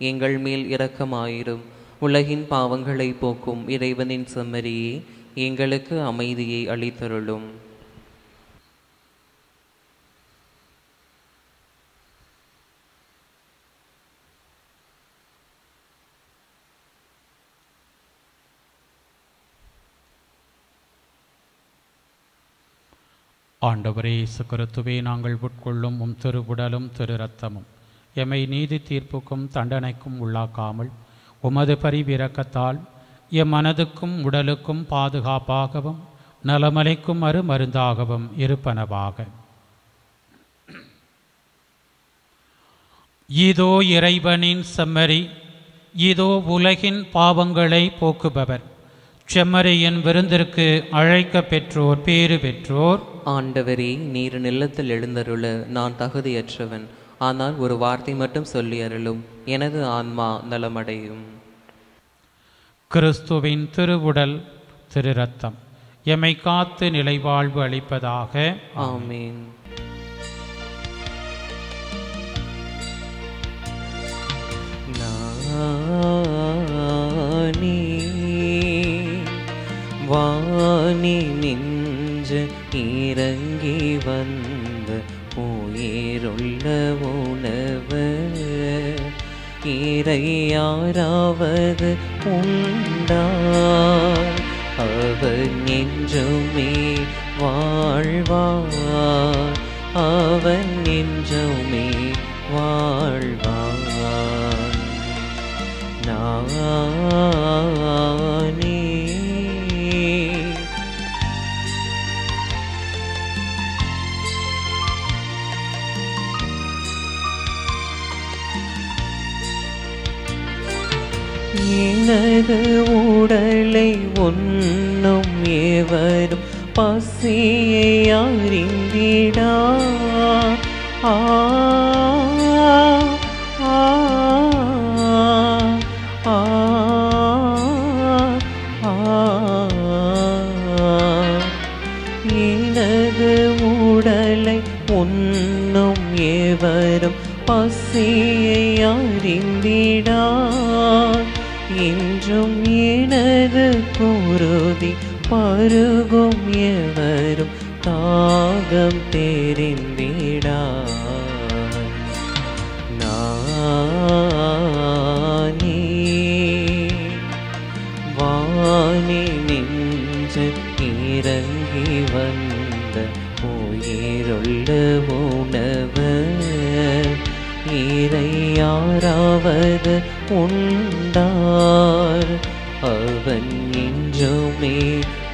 Speaker 2: எங்கள் மேல் இரக்கமாயிரும். உலகின் பாவங்களை போக்கும் இறைவனின் செம்மறியே, எங்களுக்கு அமைதியை அளித்தருளும்.
Speaker 1: ஆண்டவரே இயேசு கிறிஸ்துவே, நாங்கள் உட்கொள்ளும் உம் திருவுடலும் திரு இரத்தமும் எம்மை நீதி தீர்ப்புக்கும் தண்டனைக்கும் உள்ளாக்காமல் உமது பரிவிரக்கத்தால் எம் மனதுக்கும் உடலுக்கும் பாதுகாப்பாகவும் நலமளிக்கும் மருந்தாகவும் இருப்பனவாக. இதோ இறைவனின் செம்மறி, இதோ உலகின் பாவங்களை போக்குபவர். செம்மறியின் விருந்திற்கு அழைக்க பெற்றோர் பேறு பெற்றோர்.
Speaker 2: ஆண்டவரே, நீர் நிலத்தில் எழுந்தருள நான் தகுதியற்றவன். ஆனால் ஒரு வார்த்தை மட்டும் சொல்லி அருளும், எனது ஆன்மா நலமடையும்.
Speaker 1: கிறிஸ்துவின் திருவுடல் திரு இரத்தம் எம்மை காத்து நிலைவாழ்வு அளிப்பதாக.
Speaker 3: ஆமென். நானே வானி நின்று இறங்கி வந்த உயிருள்ள உணவு இறையாராவது உண்டார் அவன் என்றுமே வாழ்வார் அவன் என்றுமே வாழ்வார். நானே எனது உடலை உண்ணும் எவரும் பசியை அறிந்திடா. ஆ ஆ ஆ ஆ எனது உடலை உண்ணும் எவரும் பசியை அறிந்திடா. என்றும் எனது குருதி பருகும் எவரும் தாகம் தெரிந்திடார். நானே வானி நின்று இறங்கி வந்த உயிருள்ள உணவு இறையாராவது உண்டார் அவன் என்றுமே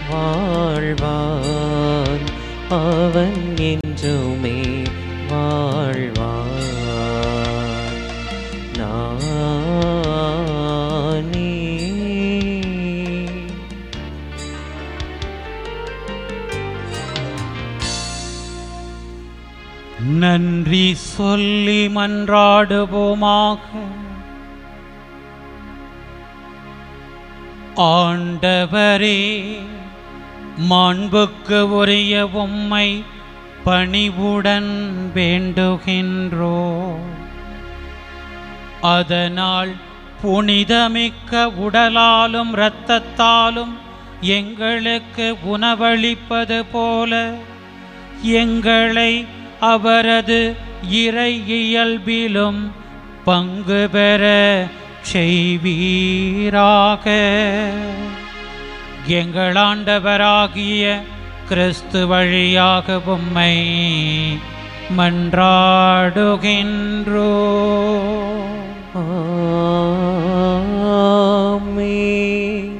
Speaker 3: வாழ்வான் அவன் என்றுமே வாழ்வான். நானே
Speaker 1: நன்றி சொல்லி மன்றாடுவோமாக. ஆண்டவரே, மாண்புக்கு உரிய உம்மை பணிவுடன் வேண்டுகின்றோ. அதனால் புனிதமிக்க உடலாலும் இரத்தத்தாலும் எங்களுக்கு உணவளிப்பது போல எங்களை அவரது இறை இயல்பிலும் பங்கு பெற செய்வீராக. எங்கள் ஆண்டவராகிய கிறிஸ்து வழியாக உம்மை மன்றாடுகின்றோ.
Speaker 3: ஆமென்.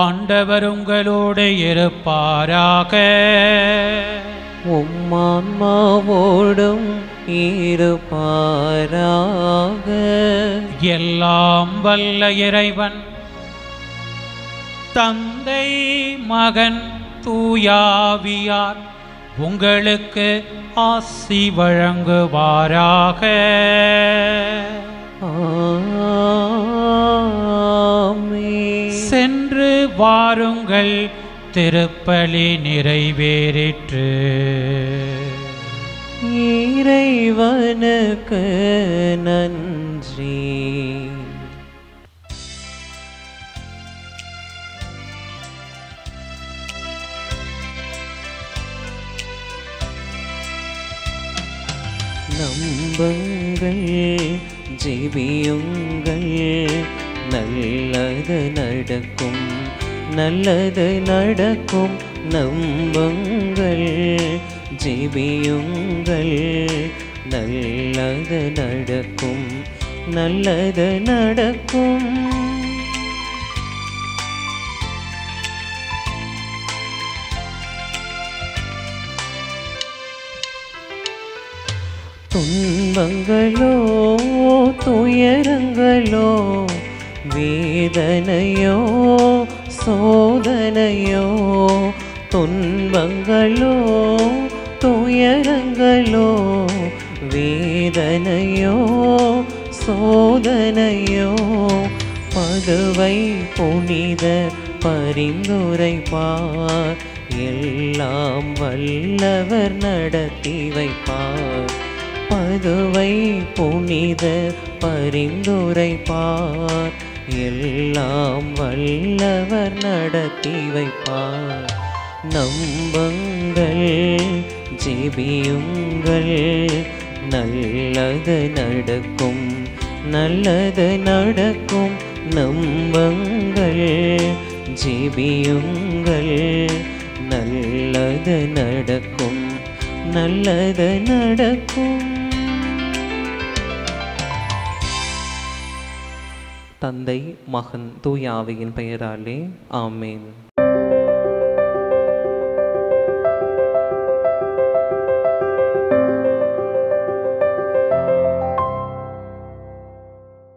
Speaker 1: ஆண்டவர் உங்களோடு இருப்பாராக.
Speaker 3: உம்மான்மாவோடும் இருப்பாராக.
Speaker 1: எல்லாம் வல்ல இறைவன் தந்தை மகன் தூயாவியார் உங்களுக்கு ஆசி வழங்குவாராக.
Speaker 3: ஆமென்.
Speaker 1: சென்று வாருங்கள், திருப்பலி நிறைவேறிற்று.
Speaker 3: இறைவனுக்கு நன்றி. நம்புங்கள், ஜெபியுங்கள், நல்லது நடக்கும், நல்லது நடக்கும். நம்புங்கள், ஜெபியுங்கள், நல்லது நடக்கும், நல்லது நடக்கும். துன்பங்களோ துயரங்களோ வேதனையோ சோதனையோ, துன்பங்களோ துயரங்களோ வேதனையோ சோதனையோ, பதுவை புனித பரிந்துரைப்பார், எல்லாம் வல்லவர் நடத்தி வைப்பார். பதுவை புனித பரிந்துரைப்பார், எல்லாம் வல்லவர் நடத்தி வைப்பார். நம்புங்கள், ஜெபியுங்கள், நல்லது நடக்கும், நல்லது நடக்கும். நம்புங்கள், ஜெபியுங்கள், நல்லது நடக்கும், நல்லது நடக்கும்.
Speaker 2: தந்தை, மகன், தூய ஆவியின் பெயராலே ஆமென்.